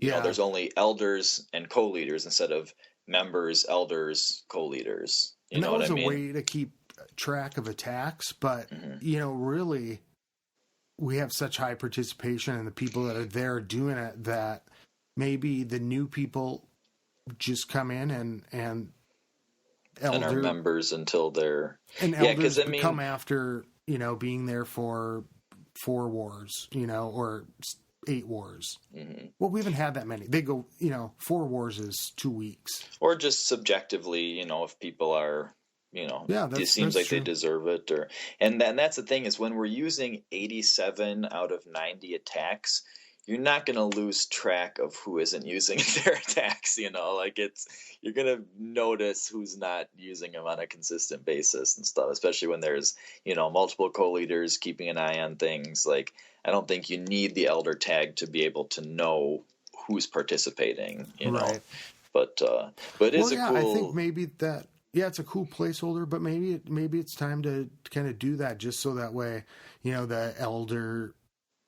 there's only elders and co-leaders instead of members, elders, co-leaders. And that was a way to keep track of attacks, but really we have such high participation, and the people that are there doing it, that maybe the new people just come in and elder, and are members until they're elders come after being there for 4 wars, or 8 wars. Mm-hmm. Well, we haven't had that many. They go, 4 wars is 2 weeks. Or just subjectively, if people are, Yeah, it seems like true. they deserve it, and that's the thing is when we're using 87 out of 90 attacks, you're not going to lose track of who isn't using their attacks, like you're going to notice who's not using them on a consistent basis and stuff, especially when there's, multiple co-leaders keeping an eye on things. Like, I don't think you need the elder tag to be able to know who's participating, Right. But it's a cool. I think maybe that. Yeah, it's a cool placeholder, but maybe it's time to kind of do that just so that way, the elder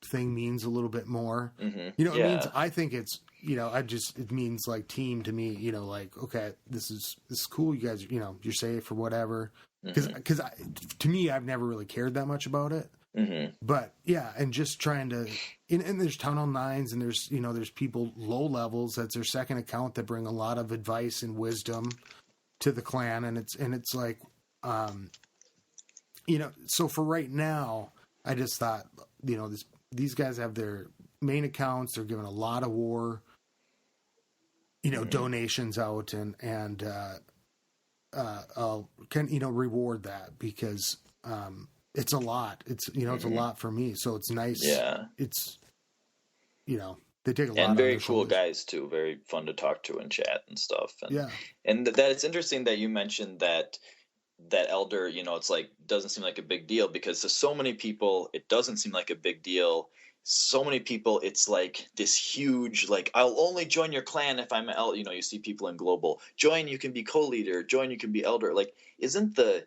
thing means a little bit more. Mm-hmm. It means, I think it's, it means like team to me, like, okay, this is cool. You guys, you're safe or whatever. Because to me, I've never really cared that much about it. Mm-hmm. But yeah, and just trying to, and there's tunnel nines and there's, there's people low levels. That's their second account that bring a lot of advice and wisdom to the clan. And it's like, so for right now, I just thought, these guys have their main accounts. They're giving a lot of war, donations out and I'll reward that because, it's a lot. It's, it's a lot for me. So it's nice. Yeah. It's, they take a lot. And very cool guys too. Very fun to talk to and chat and stuff. And, yeah. And that it's interesting that you mentioned that elder, it's like, doesn't seem like a big deal because to so many people, it doesn't seem like a big deal. So many people, it's like this huge, like, I'll only join your clan if I'm elder. You see people in global join, you can be co-leader, join, you can be elder. Like, isn't the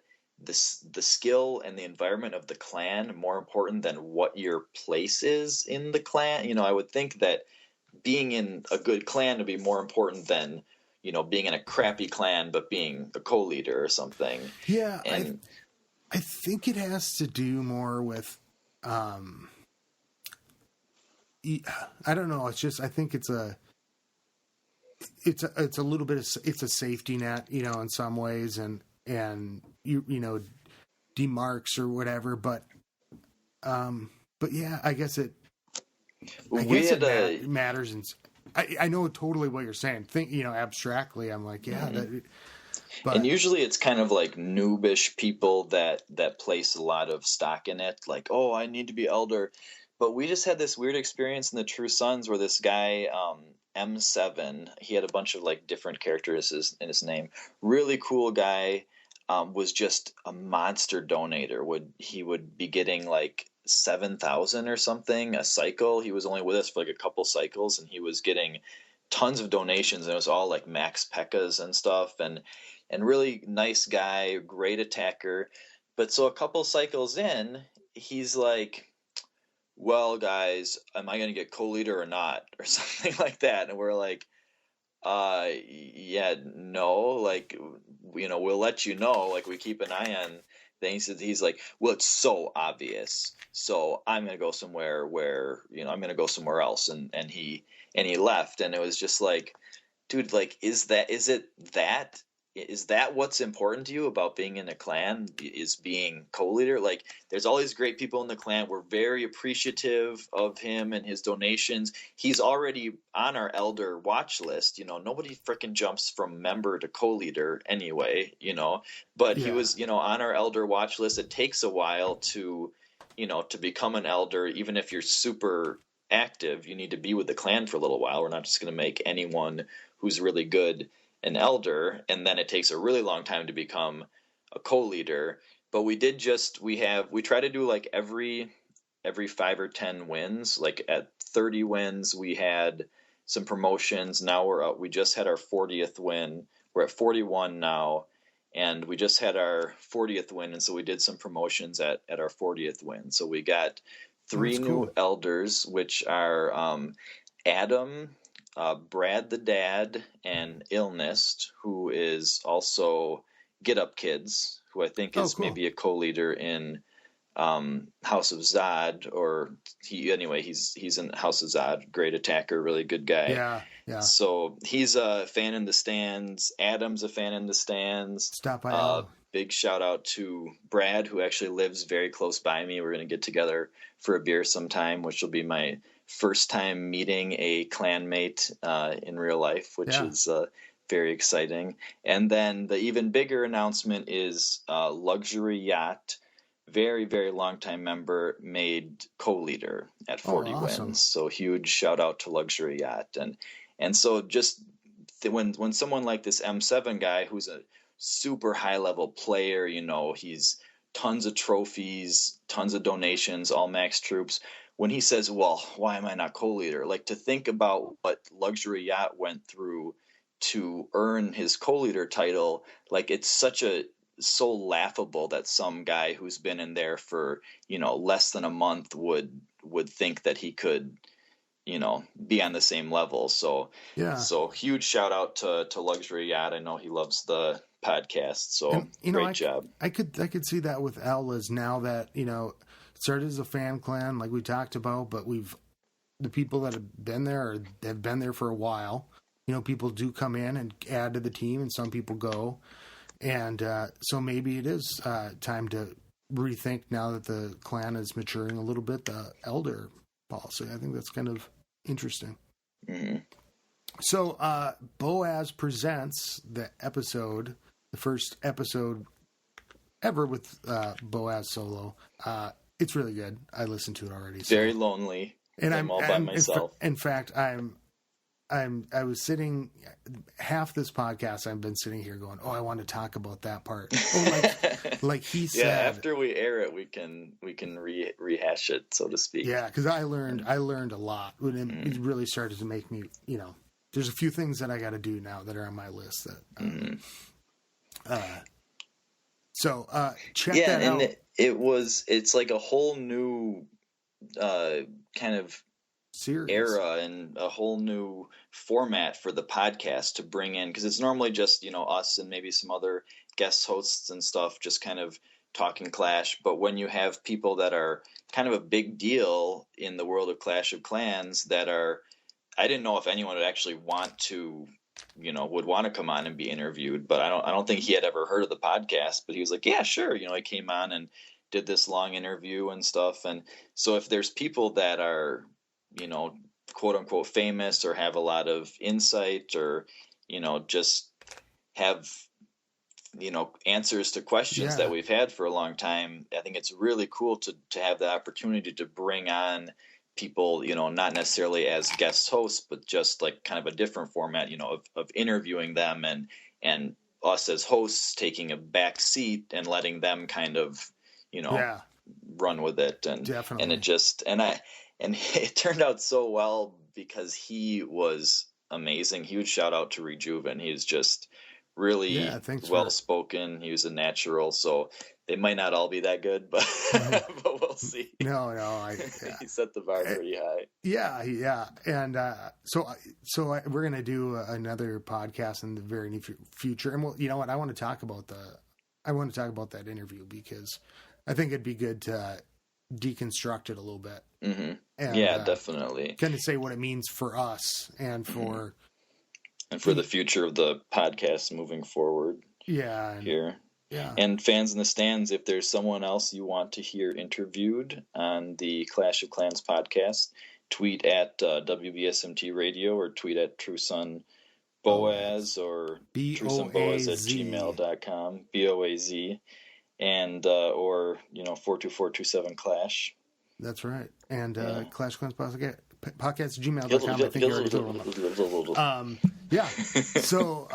skill and the environment of the clan more important than what your place is in the clan? I would think that being in a good clan would be more important than, being in a crappy clan, but being a co-leader or something. Yeah. And I think it has to do more with, I don't know. It's just, I think it's a little bit of, it's a safety net, in some ways and demarks or whatever, but yeah, I guess it matters. And I know totally what you're saying. Think, abstractly, I'm like, yeah, but, and usually it's kind of like noobish people that place a lot of stock in it. Like, oh, I need to be elder. But we just had this weird experience in the True Sons where this guy, M7, he had a bunch of like different characters in his name. Really cool guy, was just a monster donator. He would be getting like 7,000 or something a cycle. He was only with us for like a couple cycles and he was getting tons of donations and it was all like max P.E.K.K.A.s and stuff and really nice guy, great attacker. But so a couple cycles in, he's like, well, guys, am I going to get co-leader or not? Or something like that. And we're like, yeah, no, like, we'll let you know, like we keep an eye on things. He's like, well, it's so obvious. So I'm going to go somewhere where, I'm going to go somewhere else. And he left. And it was just like, dude, like, is that what's important to you about being in a clan, is being co-leader? Like, there's all these great people in the clan. We're very appreciative of him and his donations. He's already on our elder watch list. Nobody freaking jumps from member to co-leader anyway, but yeah. He was, on our elder watch list. It takes a while to become an elder. Even if you're super active, you need to be with the clan for a little while. We're not just going to make anyone who's really good an elder, and then it takes a really long time to become a co-leader. But we try to do like every 5 or 10 wins. Like at 30 wins, we had some promotions. Now we just had our 40th win. We're at 41 now, and we just had our 40th win, and so we did some promotions at our 40th win. So we got 3 new elders, which are Adam, Brad the Dad, and Illness, who is also Get Up Kids, who I think is maybe a co-leader in House of Zod, or he's in House of Zod, great attacker, really good guy. Yeah. So he's a fan in the stands. Adam's a fan in the stands. Stop by. Big shout out to Brad, who actually lives very close by me. We're going to get together for a beer sometime, which will be my first time meeting a clanmate in real life, which is very exciting. And then the even bigger announcement is Luxury Yacht, very, very long time member, made co-leader at 40 wins. So huge shout out to Luxury Yacht. And so just when someone like this M7 guy, who's a super high level player, he's tons of trophies, tons of donations, all max troops. When he says, well, why am I not co-leader? Like, to think about what Luxury Yacht went through to earn his co-leader title, like, it's so laughable that some guy who's been in there for, less than a month would think that he could, be on the same level. So huge shout out to Luxury Yacht. I know he loves the podcast, so great job. I could see that with Ella's now that, it started as a fan clan like we talked about, but the people that have been there have been there for a while. People do come in and add to the team, and some people go. And so maybe it is time to rethink, now that the clan is maturing a little bit, the elder policy. I think that's kind of interesting. Mm-hmm. So Boaz presents the first episode ever with Boaz solo. It's really good. I listened to it already. Very lonely. And I'm all by myself. In fact, I was sitting half this podcast. I've been sitting here going, "Oh, I want to talk about that part." Oh, like he said. Yeah, after we air it, we can rehash it, so to speak. Yeah, because I learned a lot. It really started to make me, there's a few things that I got to do now that are on my list. That, so check that out. And it's like a whole new kind of series era and a whole new format for the podcast to bring in, because it's normally just us and maybe some other guest hosts and stuff just kind of talking Clash. But when you have people that are kind of a big deal in the world of Clash of Clans I didn't know if anyone would actually want to would want to come on and be interviewed, but I don't think he had ever heard of the podcast. But he was like, yeah, sure. He came on and did this long interview and stuff. And so if there's people that are quote unquote famous or have a lot of insight, or just have answers to questions that we've had for a long time, I think it's really cool to have the opportunity to bring on people, not necessarily as guest hosts, but just like kind of a different format, of interviewing them and us as hosts taking a back seat and letting them kind of run with it. And definitely. And it turned out so well because he was amazing. Huge shout out to Rejuven. He's just really well spoken. He was a natural. So they might not all be that good, but but we'll see. No, he set the bar pretty high. Yeah. And so we're gonna do another podcast in the very near future. And you know what? I want to talk about that interview, because I think it'd be good to deconstruct it a little bit. Mm-hmm. And, definitely. Kind of say what it means for us and for the future of the podcast moving forward. Yeah. Here. Yeah. And fans in the stands, if there's someone else you want to hear interviewed on the Clash of Clans podcast, tweet at WBSMT Radio, or tweet at TrueSun Boaz, or TrueSunBoaz@gmail.com, BOAZ, and or 42427 Clash. That's right. And Clash Clans podcast gmail.com. I think you already told them. Yeah. So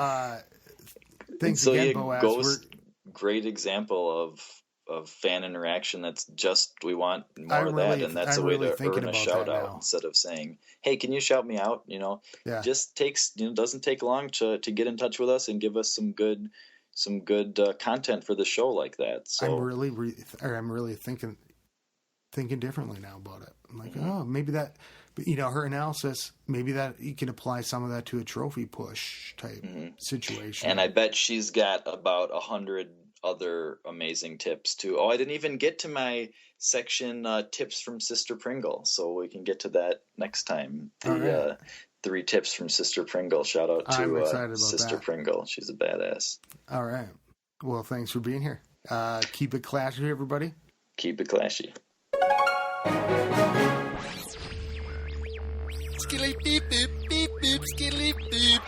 thanks again, Boaz. Ghost, great example of fan interaction. That's just, we want more of that, and that's a way to earn a shout out instead of saying, hey, can you shout me out? Just takes, doesn't take long to get in touch with us and give us some good content for the show like that. So I'm really thinking differently now about it. I'm like, oh, maybe that, her analysis, maybe that you can apply some of that to a trophy push type situation. And I bet she's got about 100 other amazing tips too. Oh, I didn't even get to my section tips from Sister Pringle, so we can get to that next time. The 3 tips from Sister Pringle. Shout out to Sister Pringle. She's a badass. All right. Well, thanks for being here. Keep it clashy, everybody. Keep it clashy. Skilly beep beep beep beep skilly beep.